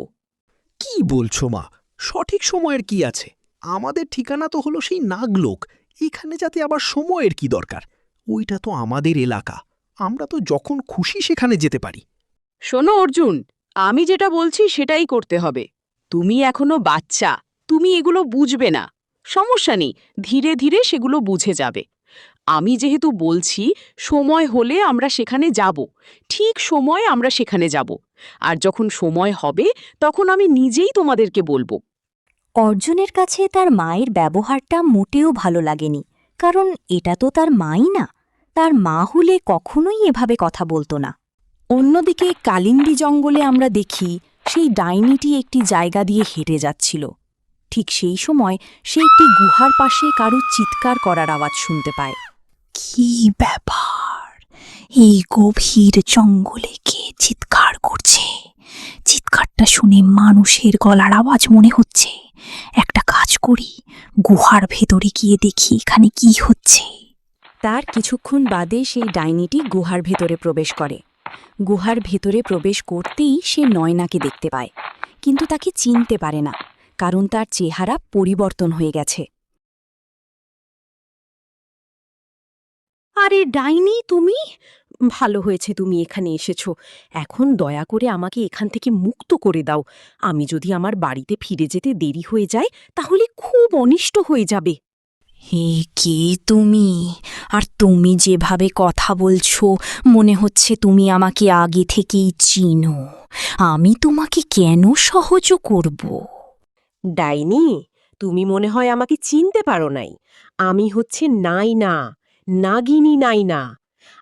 কি বলছো মা? সঠিক সময়ের কি আছে? আমাদের ঠিকানা তো হলো সেই নাগলোক। এখানে যাতে আবার সময়ের কি দরকার? ওইটা তো আমাদের এলাকা। আমরা তো যখন খুশি সেখানে যেতে পারি।
শোনো অর্জুন, আমি যেটা বলছি সেটাই করতে হবে। তুমি এখনো বাচ্চা, তুমি এগুলো বুঝবে না। সমস্যা নেই, ধীরে ধীরে সেগুলো বুঝে যাবে। আমি যেহেতু বলছি, সময় হলে আমরা সেখানে যাব। ঠিক সময় আমরা সেখানে যাব। আর যখন সময় হবে তখন আমি নিজেই তোমাদেরকে বলবো।
অর্জুনের কাছে তার মায়ের ব্যবহারটা মোটেও ভালো লাগেনি, কারণ এটা তো তার মাই না। তার মা হলে কখনোই এভাবে কথা বলতো না। অন্যদিকে কালিন্দী জঙ্গলে আমরা দেখি সেই ডাইনিটি একটি জায়গা দিয়ে হেঁটে যাচ্ছিল। ঠিক সেই সময় সে একটি গুহার পাশে কারো চিৎকার করার আওয়াজ শুনতে পায়।
কি ব্যাপার? এই গভীর জঙ্গলে কে চিৎকার করছে? চিৎকারটা শুনে মানুষের গলার আওয়াজ মনে হচ্ছে। একটা কাজ করি, গুহার ভেতরে গিয়ে দেখি এখানে কি হচ্ছে।
তার কিছুক্ষণ বাদে সেই ডাইনিটি গুহার ভেতরে প্রবেশ করে। গুহার ভেতরে প্রবেশ করতেই সে নয়নাকে দেখতে পায়, কিন্তু তাকে চিনতে পারে না, কারণ তার চেহারা পরিবর্তন হয়ে গেছে।
আরে ডাইনি, তুমি? ভালো হয়েছে তুমি এখানে এসেছো। এখন দয়া করে আমাকে এখান থেকে মুক্ত করে দাও। আমি যদি আমার বাড়িতে ফিরে যেতে দেরি হয়ে যায় তাহলে খুব অনিষ্ট হয়ে যাবে।
হে, কে তুমি? আর তুমি যেভাবে কথা বলছো মনে হচ্ছে তুমি আমাকে আগে থেকেই চিনো। আমি তোমাকে কেন সহ্য করব?
ডাইনি, তুমি মনে হয় আমাকে চিনতে পারো নাই। আমি হচ্ছে নাইনা, নাগিনী নাইনা।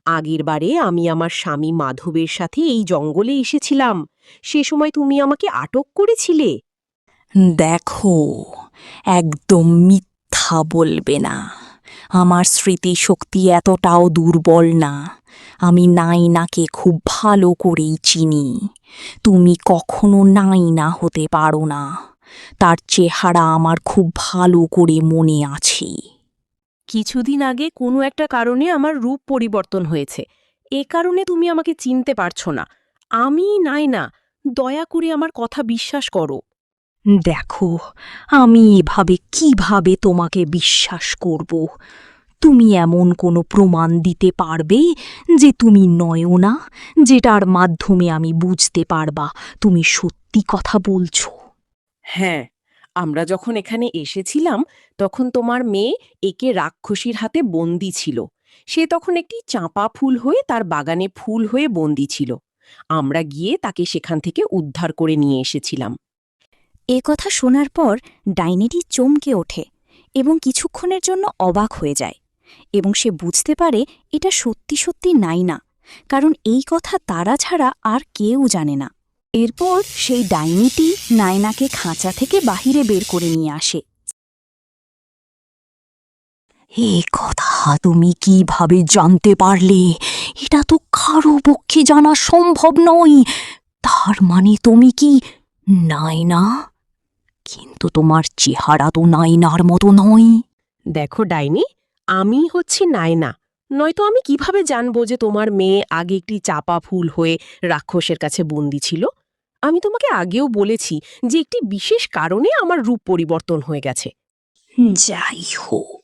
আগের বারে আমি আমার স্বামী মাধবের সাথে এই জঙ্গলে এসেছিলাম। সে সময় তুমি আমাকে আটক করেছিলে।
দেখো, একদম মিথ্যা বলবে না। আমার স্মৃতিশক্তি এতটাও দুর্বল না। আমি নাইনাকে খুব ভালো করেই চিনি। তুমি কখনো নাইনা হতে পারো না। তার চেহারা আমার খুব ভালো করে মনে আছে।
কিছুদিন আগে কোনো একটা কারণে আমার রূপ পরিবর্তন হয়েছে। এ কারণে তুমি আমাকে চিনতে পারছো না। আমি নায়না, দয়া করে আমার কথা বিশ্বাস করো।
দেখো, আমি এভাবে কিভাবে তোমাকে বিশ্বাস করব? তুমি এমন কোনো প্রমাণ দিতে পারবে যে তুমি নয়না, যেটার মাধ্যমে আমি বুঝতে পারবা তুমি সত্যি কথা বলছো?
হ্যাঁ, আমরা যখন এখানে এসেছিলাম তখন তোমার মেয়ে একে রাক্ষসীর হাতে বন্দী ছিল। সে তখন একটি চাঁপা ফুল হয়ে তার বাগানে ফুল হয়ে বন্দী ছিল। আমরা গিয়ে তাকে সেখান থেকে উদ্ধার করে নিয়ে এসেছিলাম।
এ কথা শোনার পর ডাইনিটি চমকে ওঠে এবং কিছুক্ষণের জন্য অবাক হয়ে যায় এবং সে বুঝতে পারে এটা সত্যি সত্যি নাইনা, কারণ এই কথা তারা ছাড়া আর কেউ জানে না। এরপর সেই ডাইনিটি নায়নাকে খাঁচা থেকে বাহিরে বের করে নিয়ে আসে।
এ কথা তুমি কিভাবে জানতে পারলে? এটা তো কারো পক্ষে জানা সম্ভব নয়। তার মানে তুমি কি নায়না? কিন্তু তোমার চেহারা তো নায়নার মতো নয়।
দেখো ডাইনি, আমি হচ্ছি নায়না, নয়তো আমি কিভাবে জানবো যে তোমার মেয়ে আগে একটি চাপা ফুল হয়ে রাক্ষসের কাছে বন্দী ছিল? আমি তোমাকে আগেও বলেছি যে একটি বিশেষ কারণে আমার রূপ পরিবর্তন হয়ে গেছে।
যাই হোক,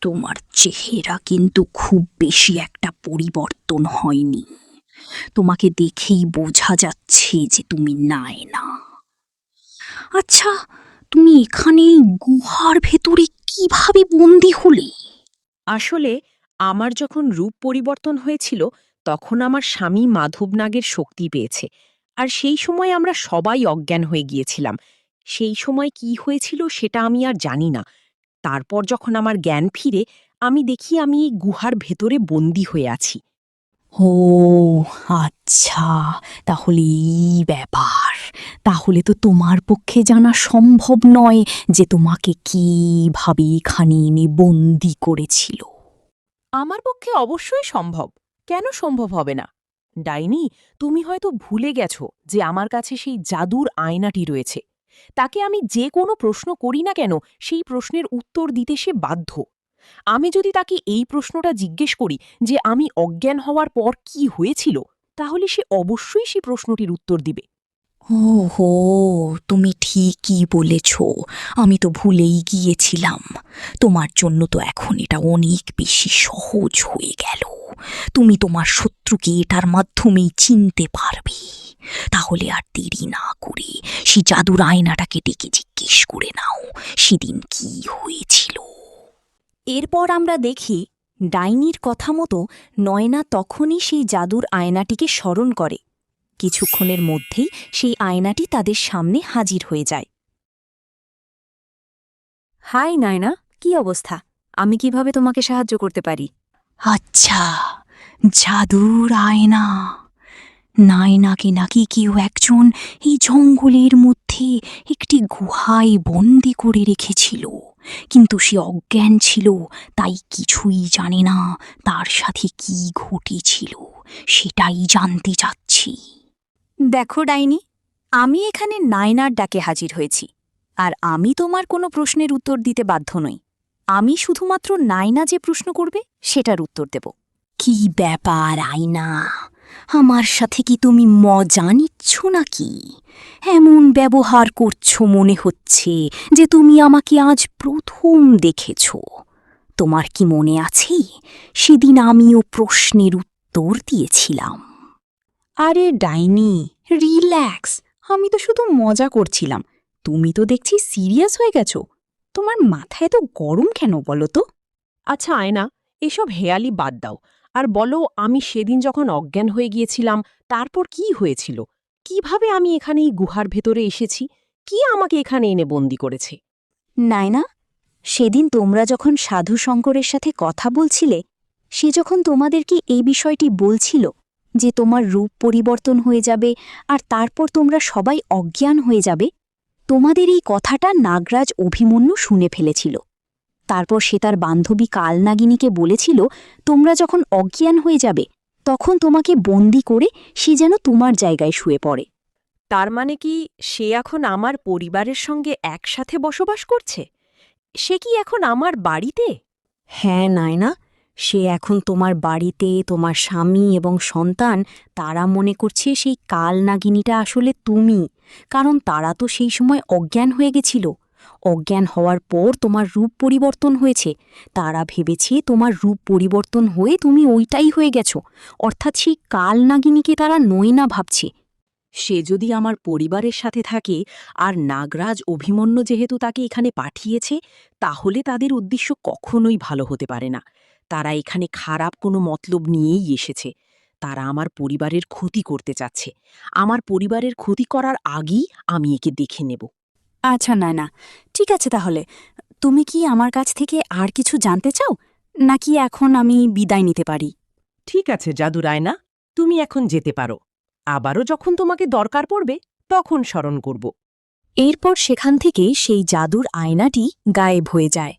তোমার চেহারা কিন্তু খুব বেশি একটা পরিবর্তন হয়নি। তোমাকে দেখেই বোঝা যাচ্ছে যে তুমি নায়না। আচ্ছা, তুমি এখানে এই গুহার ভেতরে কিভাবে বন্দী হলে?
আসলে আমার যখন রূপ পরিবর্তন হয়েছিল তখন আমার স্বামী মাধব নাগের শক্তি পেয়েছে, আর সেই সময় আমরা সবাই অজ্ঞান হয়ে গিয়েছিলাম। সেই সময় কি হয়েছিল সেটা আমি আর জানি না। তারপর যখন আমার জ্ঞান ফিরে, আমি দেখি আমি এই গুহার ভেতরে বন্দী হয়ে আছি।
ও আচ্ছা, তাহলে এই ব্যাপার। তাহলে তো তোমার পক্ষে জানা সম্ভব নয় যে তোমাকে কিভাবে এখানে এনে বন্দি করেছিল।
আমার পক্ষে অবশ্যই সম্ভব। কেন সম্ভব হবে না? ডাইনি, তুমি হয়তো ভুলে গেছো যে আমার কাছে সেই জাদুর আয়নাটি রয়েছে। তাকে আমি যে কোনো প্রশ্ন করি না কেন, সেই প্রশ্নের উত্তর দিতে সে বাধ্য। আমি যদি তাকে এই প্রশ্নটা জিজ্ঞেস করি যে আমি অজ্ঞান হওয়ার পর কি হয়েছিল, তাহলে সে অবশ্যই সেই প্রশ্নটির উত্তর দিবে।
ওহো, তুমি ঠিকই বলেছ। আমি তো ভুলেই গিয়েছিলাম। তোমার জন্য তো এখন এটা অনেক বেশি সহজ হয়ে গেল। তুমি তোমার শত্রুকে এটার মাধ্যমেই চিনতে পারবে। তাহলে আর দেরি না করে সে জাদুর আয়নাটাকে ডেকে জিজ্ঞেস করে নাও সেদিন কি হয়েছিল।
এরপর আমরা দেখি ডাইনির কথা মতো নয়না তখনই সেই জাদুর আয়নাটিকে স্মরণ করে। কিছুক্ষণের মধ্যেই সেই আয়নাটি তাদের সামনে হাজির হয়ে যায়। হাই নায়না, কি অবস্থা? আমি কিভাবে তোমাকে সাহায্য করতে পারি?
আচ্ছা, জাদুর আয়না। নায়নাকে নাকি কেউ একজন এই জঙ্গলের মধ্যে একটি গুহায় বন্দি করে রেখেছিল, কিন্তু সে অজ্ঞান ছিল, তাই কিছুই জানে না তার সাথে কি ঘটেছিল। সেটাই জানতে চাচ্ছি।
দেখো ডাইনি, আমি এখানে নায়নার ডাকে হাজির হয়েছি, আর আমি তোমার কোনো প্রশ্নের উত্তর দিতে বাধ্য নই। আমি শুধুমাত্র নায়না যে প্রশ্ন করবে সেটার উত্তর দেব।
কি ব্যাপার আয়না? আমার সাথে কি তুমি মজা নিচ্ছ নাকি? এমন ব্যবহার করছো মনে হচ্ছে যে তুমি আমাকে আজ প্রথম দেখেছ। তোমার কি মনে আছে সেদিন আমিও প্রশ্নের উত্তর দিয়েছিলাম?
আরে ডাইনি, রিল্যাক্স। আমি তো শুধু মজা করছিলাম। তুমি তো দেখছি সিরিয়াস হয়ে গেছো। তোমার মাথায় তো গরম কেন বলো তো? আচ্ছা আয়না, এসব হেয়ালি বাদ দাও, আর বলো আমি সেদিন যখন অজ্ঞান হয়ে গিয়েছিলাম তারপর কি হয়েছিল? কিভাবে আমি এখানে এই গুহার ভেতরে এসেছি? কি আমাকে এখানে এনে বন্দি করেছে?
নায়না, সেদিন তোমরা যখন সাধু শঙ্করের সাথে কথা বলছিলে, সে যখন তোমাদেরকে এই বিষয়টি বলছিল যে তোমার রূপ পরিবর্তন হয়ে যাবে আর তারপর তোমরা সবাই অজ্ঞান হয়ে যাবে, তোমাদের এই কথাটা নাগরাজ অভিমন্যু শুনে ফেলেছিল। তারপর সে তার বান্ধবী কালনাগিনীকে বলেছিল তোমরা যখন অজ্ঞান হয়ে যাবে তখন তোমাকে বন্দি করে সে যেন তোমার জায়গায় শুয়ে পড়ে।
তার মানে কি সে এখন আমার পরিবারের সঙ্গে একসাথে বসবাস করছে? সে কি এখন আমার বাড়িতে?
হ্যাঁ নায়না, সে এখন তোমার বাড়িতে, তোমার স্বামী এবং সন্তান তারা মনে করছে সেই কাল নাগিনীটা আসলে তুমি, কারণ তারা তো সেই সময় অজ্ঞান হয়ে গেছিল। অজ্ঞান হওয়ার পর তোমার রূপ পরিবর্তন হয়েছে। তারা ভেবেছে তোমার রূপ পরিবর্তন হয়ে তুমি ওইটাই হয়ে গেছো, অর্থাৎ সেই কাল নাগিনীকে তারা নয় না ভাবছে।
সে যদি আমার পরিবারের সাথে থাকে আর নাগরাজ অভিমন্যু যেহেতু তাকে এখানে পাঠিয়েছে, তাহলে তাদের উদ্দেশ্য কখনোই ভালো হতে পারে না। তারা এখানে খারাপ কোনো মতলব নিয়েই এসেছে। তারা আমার পরিবারের ক্ষতি করতে চাচ্ছে। আমার পরিবারের ক্ষতি করার আগেই আমি একে দেখে নেব।
আচ্ছা নায়না, ঠিক আছে, তাহলে তুমি কি আমার কাছ থেকে আর কিছু জানতে চাও, নাকি এখন আমি বিদায় নিতে পারি?
ঠিক আছে জাদু রায়না, তুমি এখন যেতে পারো। আবারও যখন তোমাকে দরকার পড়বে তখন স্মরণ করব।
এরপর সেখান থেকে সেই জাদুর আয়নাটি গায়েব হয়ে যায়।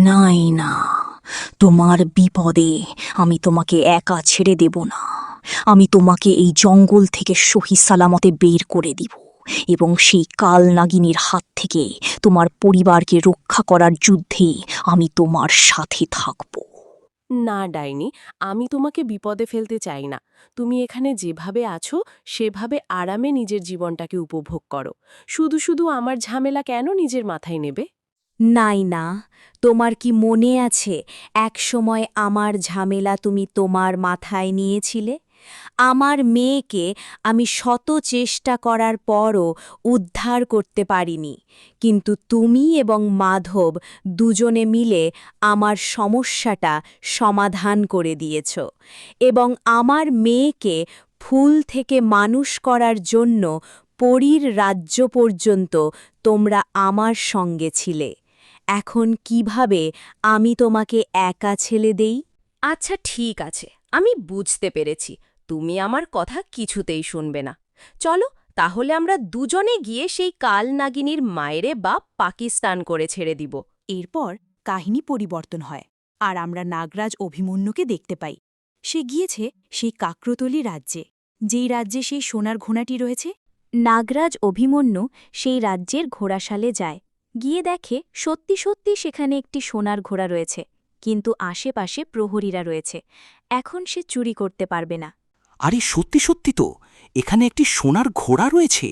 নায়না, তোমার বিপদে আমি তোমাকে একা ছেড়ে দেব না। আমি তোমাকে এই জঙ্গল থেকে সহি সালামতে বের করে দিব এবং সেই কাল নাগিনীর হাত থেকে তোমার পরিবারকে রক্ষা করার যুদ্ধে আমি তোমার সাথে থাকব।
না ডাইনি, আমি তোমাকে বিপদে ফেলতে চাই না। তুমি এখানে যেভাবে আছো সেভাবে আরামে নিজের জীবনটাকে উপভোগ করো। শুধু শুধু আমার ঝামেলা কেন নিজের মাথায় নেবে?
নায়না, তোমার কি মনে আছে একসময় আমার ঝামেলা তুমি তোমার মাথায় নিয়েছিলে? আমার মেয়েকে আমি শত চেষ্টা করার পরও উদ্ধার করতে পারিনি, কিন্তু তুমি এবং মাধব দুজনে মিলে আমার সমস্যাটা সমাধান করে দিয়েছ এবং আমার মেয়েকে ফুল থেকে মানুষ করার জন্য পরীর রাজ্য পর্যন্ত তোমরা আমার সঙ্গে ছিলে। এখন কিভাবে আমি তোমাকে একা ছেড়ে দেই?
আচ্ছা ঠিক আছে, আমি বুঝতে পেরেছি তুমি আমার কথা কিছুতেই শুনবে না। চলো তাহলে আমরা দুজনে গিয়ে সেই কাল নাগিনীর মায়েরে বা পাকিস্তান করে ছেড়ে দিব।
এরপর কাহিনী পরিবর্তন হয় আর আমরা নাগরাজ অভিমন্যুকে দেখতে পাই। সে গিয়েছে সেই কাকরতলি রাজ্যে, যেই রাজ্যে সেই সোনার ঘোড়াটি রয়েছে। নাগরাজ অভিমন্যু সেই রাজ্যের ঘোড়াশালে যায়, গিয়ে দেখে সত্যি সত্যি সেখানে একটি সোনার ঘোড়া রয়েছে, কিন্তু আশেপাশে প্রহরীরা রয়েছে। এখন সে চুরি করতে পারবে না।
আরে সত্যি সত্যি তো এখানে একটি সোনার ঘোড়া রয়েছে।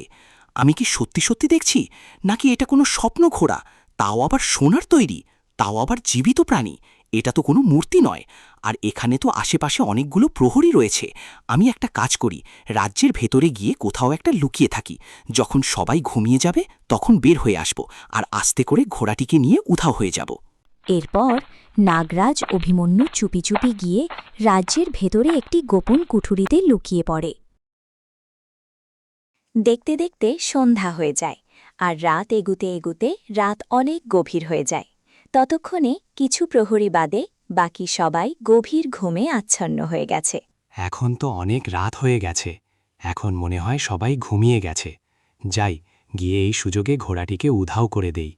আমি কি সত্যি সত্যি দেখছি, নাকি এটা কোনো স্বপ্ন ঘোড়া, তাও আবার সোনার তৈরি, তাও আবার জীবিত প্রাণী? এটা তো কোনো মূর্তি নয়। আর এখানে তো আশেপাশে অনেকগুলো প্রহরী রয়েছে। আমি একটা কাজ করি, রাজ্যের ভেতরে গিয়ে কোথাও একটা লুকিয়ে থাকি। যখন সবাই ঘুমিয়ে যাবে তখন বের হয়ে আসব আর আস্তে করে ঘোড়াটিকে নিয়ে উধাও হয়ে যাব।
এরপর নাগরাজ অভিমন্যু চুপি চুপি গিয়ে রাজ্যের ভেতরে একটি গোপন কুঠুরিতে লুকিয়ে পড়ে। দেখতে দেখতে সন্ধ্যা হয়ে যায় আর রাত এগুতে এগুতে রাত অনেক গভীর হয়ে যায়। ততক্ষণে কিছু প্রহরী বাদে বাকি সবাই গভীর ঘুমে আচ্ছন্ন হয়ে গেছে।
এখন তো অনেক রাত হয়ে গেছে, এখন মনে হয় সবাই ঘুমিয়ে গেছে। যাই, গিয়ে এই সুযোগে ঘোড়াটিকে উধাও করে দেই।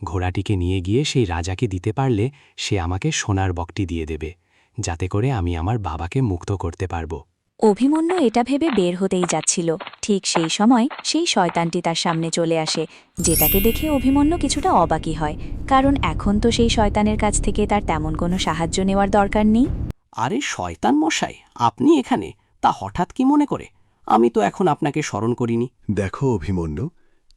ঘোড়াটিকে নিয়ে গিয়ে সেই রাজাকে দিতে পারলে সে আমাকে সোনার বকটি দিয়ে দেবে, যাতে করে আমি আমার বাবাকে মুক্ত করতে পারব।
অভিমন্যু এটা ভেবে বের হতেই যাচ্ছিল, ঠিক সেই সময় সেই শয়তানটি তার সামনে চলে আসে, যেটাকে দেখে অভিমন্যু কিছুটা অবাকই হয়, কারণ এখন তো সেই শয়তানের কাছ থেকে তার তেমন কোনো সাহায্য নেওয়ার দরকার নেই।
আরে শয়তান মশাই, আপনি এখানে? তা হঠাৎ কি মনে করে? আমি তো এখন আপনাকে স্মরণ করিনি।
দেখো অভিমন্যু,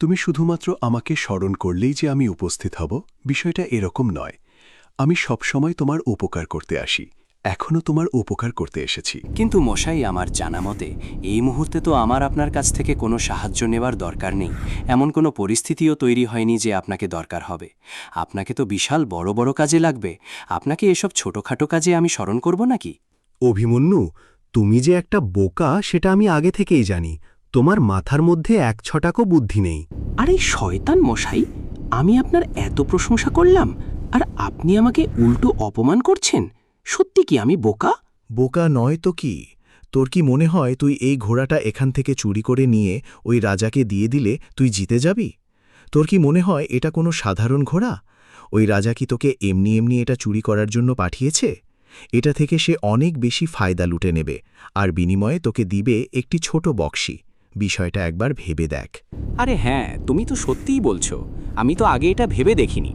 তুমি শুধুমাত্র আমাকে স্মরণ করলেই যে আমি উপস্থিত হব, বিষয়টা এরকম নয়। আমি সবসময় তোমার উপকার করতে আসি, এখনও তোমার উপকার করতে এসেছি।
কিন্তু মশাই, আমার জানা মতে এই মুহূর্তে তো আমার আপনার কাছ থেকে কোনো সাহায্য নেওয়ার দরকার নেই। এমন কোনো পরিস্থিতিও তৈরি হয়নি যে আপনাকে দরকার হবে। আপনাকে তো বিশাল বড় বড় কাজে লাগবে। আপনাকে এসব ছোটখাটো কাজে আমি স্মরণ করব নাকি?
অভিমন্যু, তুমি যে একটা বোকা সেটা আমি আগে থেকেই জানি। তোমার মাথার মধ্যে এক ছটাকও বুদ্ধি নেই।
আরে শয়তান মশাই, আমি আপনার এত প্রশংসা করলাম আর আপনি আমাকে উল্টো অপমান করছেন। সত্যি কি আমি বোকা?
বোকা নয় তো কি? তোর কি মনে হয় তুই এই ঘোড়াটা এখান থেকে চুরি করে নিয়ে ওই রাজাকে দিয়ে দিলে তুই জিতে যাবি? তোর কি মনে হয় এটা কোনো সাধারণ ঘোড়া? ওই রাজা কি তোকে এমনি এমনি এটা চুরি করার জন্য পাঠিয়েছে? এটা থেকে সে অনেক বেশি ফায়দা লুটে নেবে আর বিনিময়ে তোকে দিবে একটি ছোট বক্সি, বিষয়টা একবার ভেবে দেখ।
আরে হ্যাঁ, তুমি তো সত্যিই বলছো। আমি তো আগে এটা ভেবে দেখিনি।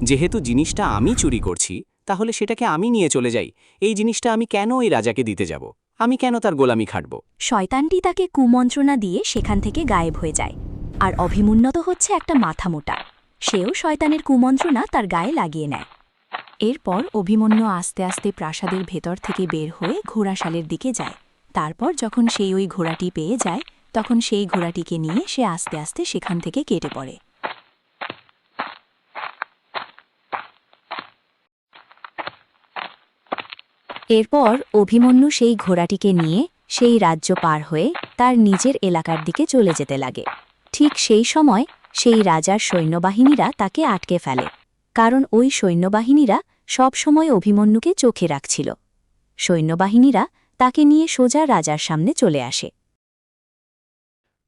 যেহেতু জিনিসটা আমি চুরি করছি, তাহলে সেটাকে আমি নিয়ে চলে যাই। এই জিনিসটা আমি কেন ওই রাজাকে দিতে যাব? আমি কেন তার গোলামি খাটব?
শয়তানটি তাকে কুমন্ত্রণা দিয়ে সেখান থেকে গায়েব হয়ে যায়। আর অভিমন্যু তো হচ্ছে একটা মাথামোটা, সেও শয়তানের কুমন্ত্রণা তার গায়ে লাগিয়ে নেয়। এরপর অভিমন্যু আস্তে আস্তে প্রাসাদের ভেতর থেকে বের হয়ে ঘোড়াশালের দিকে যায়। তারপর যখন সেই ওই ঘোড়াটি পেয়ে যায়, তখন সেই ঘোড়াটিকে নিয়ে সে আস্তে আস্তে সেখান থেকে কেটে পড়ে। এরপর অভিমন্যু সেই ঘোড়াটিকে নিয়ে সেই রাজ্য পার হয়ে তার নিজের এলাকার দিকে চলে যেতে লাগে। ঠিক সেই সময় সেই রাজার সৈন্যবাহিনীরা তাকে আটকে ফেলে, কারণ ওই সৈন্যবাহিনীরা সব সময় অভিমন্যুকে চোখে রাখছিল। সৈন্যবাহিনীরা তাকে নিয়ে সোজা রাজার সামনে চলে আসে।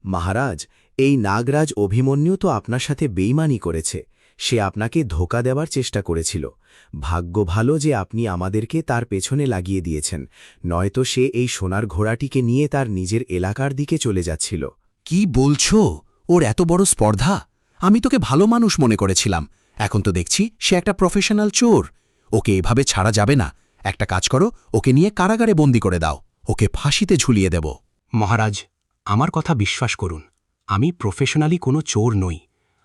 মহারাজ, এই নাগরাজ অভিমন্যু তো আপনার সাথে বেইমানি করেছে। সে আপনাকে ধোঁকা দেওয়ার চেষ্টা করেছিল। ভাগ্য ভালো যে আপনি আমাদেরকে তার পেছনে লাগিয়ে দিয়েছেন, নয়তো সে এই সোনার ঘোড়াটিকে নিয়ে তার নিজের এলাকার দিকে চলে যাচ্ছিল।
কি বলছো? ওর এত বড় স্পর্ধা! আমি তোকে ভালো মানুষ মনে করেছিলাম। এখন তো দেখছি সে একটা প্রফেশনাল চোর। ওকে এভাবে ছাড়া যাবে না। একটা কাজ করো, ওকে নিয়ে কারাগারে বন্দি করে দাও। ওকে ফাঁসিতে ঝুলিয়ে দেব।
মহারাজ, আমার কথা বিশ্বাস করুন, আমি প্রফেশনালি কোনো চোর নই।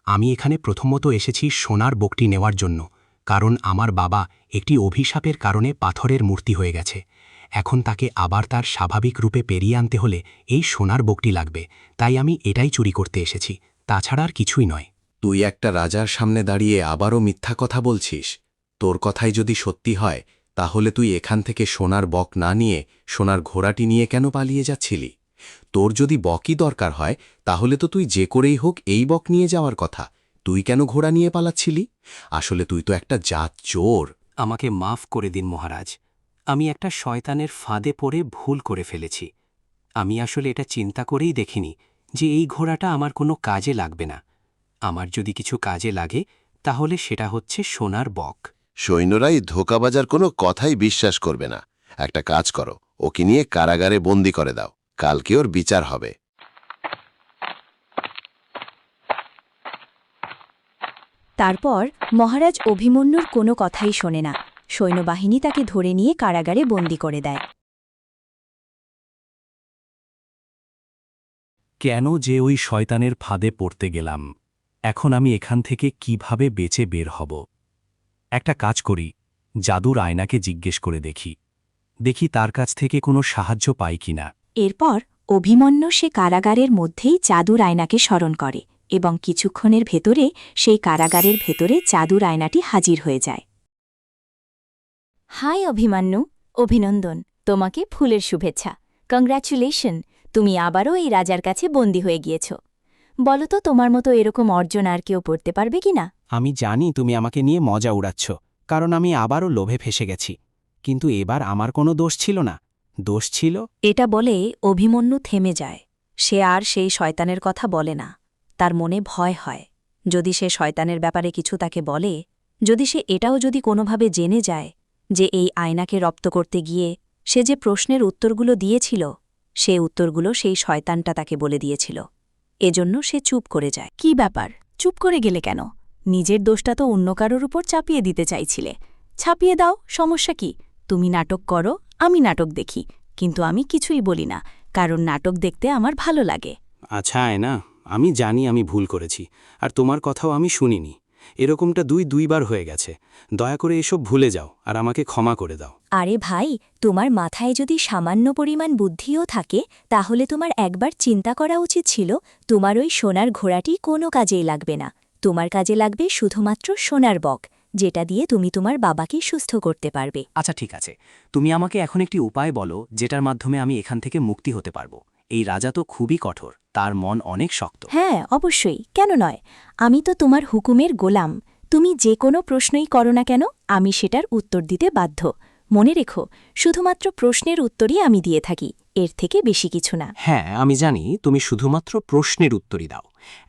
আমি এখানে প্রথমত এসেছি সোনার বকটি নেওয়ার জন্য, কারণ আমার বাবা একটি অভিশাপের কারণে পাথরের মূর্তি হয়ে গেছে। এখন তাকে আবার তার স্বাভাবিক রূপে পেরিয়ে আনতে হলে এই সোনার বকটি লাগবে, তাই আমি এটাই চুরি করতে এসেছি, তাছাড়া আর কিছুই নয়।
তুই একটা রাজার সামনে দাঁড়িয়ে আবারও মিথ্যা কথা বলছিস। তোর কথাই যদি সত্যি হয়, তাহলে তুই এখান থেকে সোনার বক না নিয়ে সোনার ঘোড়াটি নিয়ে কেন পালিয়ে যাচ্ছিলি? তোর যদি বকই দরকার হয়, তাহলে তো তুই যে করেই হোক এই বক নিয়ে যাওয়ার কথা। তুই কেন ঘোড়া নিয়ে পালাচ্ছিলি? আসলে তুই তো একটা জাত চোর।
আমাকে মাফ করে দিন মহারাজ, আমি একটা শয়তানের ফাঁদে পড়ে ভুল করে ফেলেছি। আমি আসলে এটা চিন্তা করেই দেখিনি যে এই ঘোড়াটা আমার কোনো কাজে লাগবে না। আমার যদি কিছু কাজে লাগে, তাহলে সেটা হচ্ছে সোনার বক।
সৈন্যরাই ধোঁকাবাজার কোনো কথাই বিশ্বাস করবে না। একটা কাজ করো, ওকে নিয়ে কারাগারে বন্দি করে দাও। কালকে ওর বিচার হবে।
তারপর মহারাজ অভিমন্যুর কোনো কথাই শোনে না। সৈন্যবাহিনী তাকে ধরে নিয়ে কারাগারে বন্দি করে দেয়।
কেন যে ওই শয়তানের ফাঁদে পড়তে গেলাম? এখন আমি এখান থেকে কিভাবে বেঁচে বের হব? একটা কাজ করি, জাদুর আয়নাকে জিজ্ঞেস করে দেখি তার কাছ থেকে কোনো সাহায্য পাই কিনা।
এরপর অভিমন্যু সে কারাগারের মধ্যেই জাদুর আয়নাকে স্মরণ করে এবং কিছুক্ষণের ভেতরে সেই কারাগারের ভেতরে জাদুর আয়নাটি হাজির হয়ে যায়। হাই অভিমন্যু, অভিনন্দন, তোমাকে ফুলের শুভেচ্ছা। কংগ্র্যাচুলেশন, তুমি আবারও এই রাজার কাছে বন্দী হয়ে গিয়েছ। বলো তো, তোমার মতো এরকম অর্জন আর কেউ পড়তে পারবে কিনা?
আমি জানি তুমি আমাকে নিয়ে মজা উড়াচ্ছ, কারণ আমি আবারও লোভে ফেসে গেছি। কিন্তু এবার আমার কোনো দোষ ছিল না। দোষ ছিল।
এটা বলে অভিমন্যু থেমে যায়। সে আর সেই শয়তানের কথা বলে না। তার মনে ভয় হয়, যদি সে শয়তানের ব্যাপারে কিছু তাকে বলে, যদি সে এটাও যদি কোনোভাবে জেনে যায় যে এই আয়নাকে রপ্ত করতে গিয়ে সে যে প্রশ্নের উত্তরগুলো দিয়েছিল, সে উত্তরগুলো সেই শয়তানটা তাকে বলে দিয়েছিল। এজন্য সে চুপ করে যায়। কি ব্যাপার, চুপ করে গেলে কেন? নিজের দোষটা তো অন্য কারোর উপর চাপিয়ে দিতে চাইছিলে। ছাপিয়ে দাও, সমস্যা কি? তুমি নাটক করো, আমি নাটক দেখি, কিন্তু আমি কিছুই বলি না, কারণ নাটক দেখতে আমার ভালো লাগে।
আচ্ছা আয়না, আমি জানি আমি ভুল করেছি, আর তোমার কথাও আমি শুনিনি। এরকমটা দুইবার হয়ে গেছে। দয়া করে এসব ভুলে যাও আর আমাকে ক্ষমা করে দাও।
আরে ভাই, তোমার মাথায় যদি সামান্য পরিমাণ বুদ্ধিও থাকে, তাহলে তোমার একবার চিন্তা করা উচিত ছিল তোমার ওই সোনার ঘোড়াটি কোনো কাজেই লাগবে না। তোমার কাজে লাগবে শুধুমাত্র সোনার বক, যেটা দিয়ে তুমি তোমার বাবাকে সুস্থ করতে পারবে।
আচ্ছা ঠিক আছে, তুমি আমাকে এখন একটি উপায় বলো যেটার মাধ্যমে আমি এখান থেকে মুক্তি হতে পারবো। এই রাজা তো খুবই কঠোর, তার মন অনেক শক্ত।
হ্যাঁ, অবশ্যই, কেন নয়? আমি তো তোমার হুকুমের গোলাম। তুমি যে কোনো প্রশ্নই করো না কেন, আমি সেটার উত্তর দিতে বাধ্য। মনে রেখো, শুধুমাত্র প্রশ্নের উত্তরই আমি দিয়ে থাকি। এর থেকে বেশি কিছু না।
হ্যাঁ, আমি জানি তুমি শুধুমাত্র প্রশ্নের উত্তরই দাও।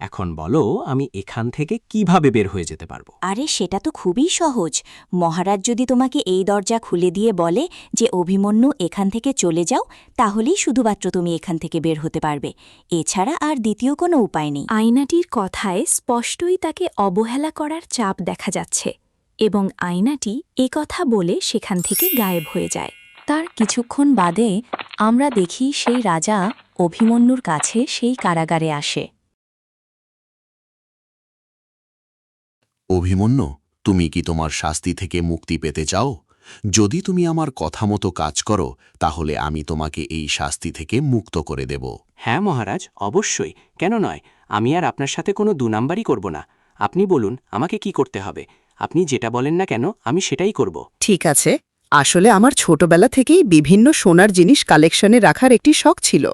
এখন বলো, আমি এখান থেকে কিভাবে বের হয়ে যেতে পারবো?
আরে সেটা তো খুবই সহজ। মহারাজ যদি তোমাকে এই দরজা খুলে দিয়ে বলে যে অভিমন্যু এখান থেকে চলে যাও, তাহলেই শুধুমাত্র তুমি এখান থেকে বের হতে পারবে। এছাড়া আর দ্বিতীয় কোনো উপায় নেই।
আয়নাটির কথায় স্পষ্টই তাকে অবহেলা করার চাপ দেখা যাচ্ছে এবং আয়নাটি কথা বলে সেখান থেকে গায়েব হয়ে যায়।
তার কিছুক্ষণ বাদে আমরা দেখি সেই রাজা অভিমন্যুর কাছে সেই কারাগারে আসে।
অভিমন্যু, তুমি কি তোমার শাস্তি থেকে মুক্তি পেতে চাও? যদি তুমি আমার কথা মতো কাজ করো, তাহলে আমি তোমাকে এই শাস্তি থেকে মুক্ত করে দেব।
হ্যাঁ মহারাজ, অবশ্যই, কেন নয়। আমি আর আপনার সাথে কোনো 2 নাম্বারই করব না। আপনি বলুন আমাকে কি করতে হবে। আপনি যেটা বলেন না কেন, আমি সেটাই করব।
ঠিক আছে, আসলে আমার ছোটবেলা থেকেই বিভিন্ন সোনার জিনিস কালেকশনে রাখার একটি শখ ছিল।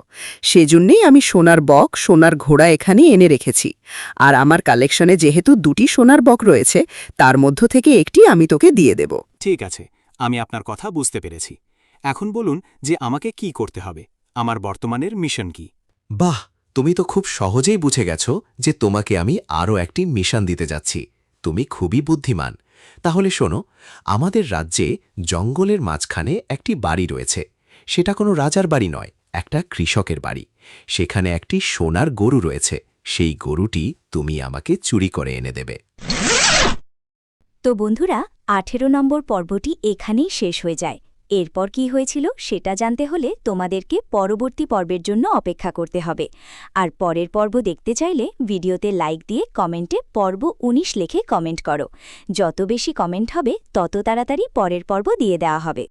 সেজন্যেই আমি সোনার বক, সোনার ঘোড়া এখানে এনে রেখেছি। আর আমার কালেকশনে যেহেতু 2টি সোনার বক রয়েছে, তার মধ্য থেকে একটি আমি তোকে দিয়ে দেব।
ঠিক আছে, আমি আপনার কথা বুঝতে পেরেছি। এখন বলুন যে আমাকে কি করতে হবে, আমার বর্তমানের মিশন কি?
বাহ, তুমি তো খুব সহজেই বুঝে গেছো যে তোমাকে আমি আরও একটি মিশন দিতে যাচ্ছি। তুমি খুবই বুদ্ধিমান। তাহলে শোনো, আমাদের রাজ্যে জঙ্গলের মাঝখানে একটি বাড়ি রয়েছে। সেটা কোনো রাজার বাড়ি নয়, একটা কৃষকের বাড়ি। সেখানে একটি সোনার গরু রয়েছে। সেই গরুটি তুমি আমাকে চুরি করে এনে দেবে।
তো বন্ধুরা, 18 নম্বর পর্বটি এখানেই শেষ হয়ে যায়। এরপর কি হয়েছিল সেটা জানতে হলে তোমাদেরকে পরবর্তী পর্বের জন্য অপেক্ষা করতে হবে। আর পরের পর্ব দেখতে চাইলে ভিডিওতে লাইক দিয়ে কমেন্টে পর্ব 19 লিখে কমেন্ট করো। যত বেশি কমেন্ট হবে তত তাড়াতাড়ি পরের পর্ব দিয়ে দেওয়া হবে।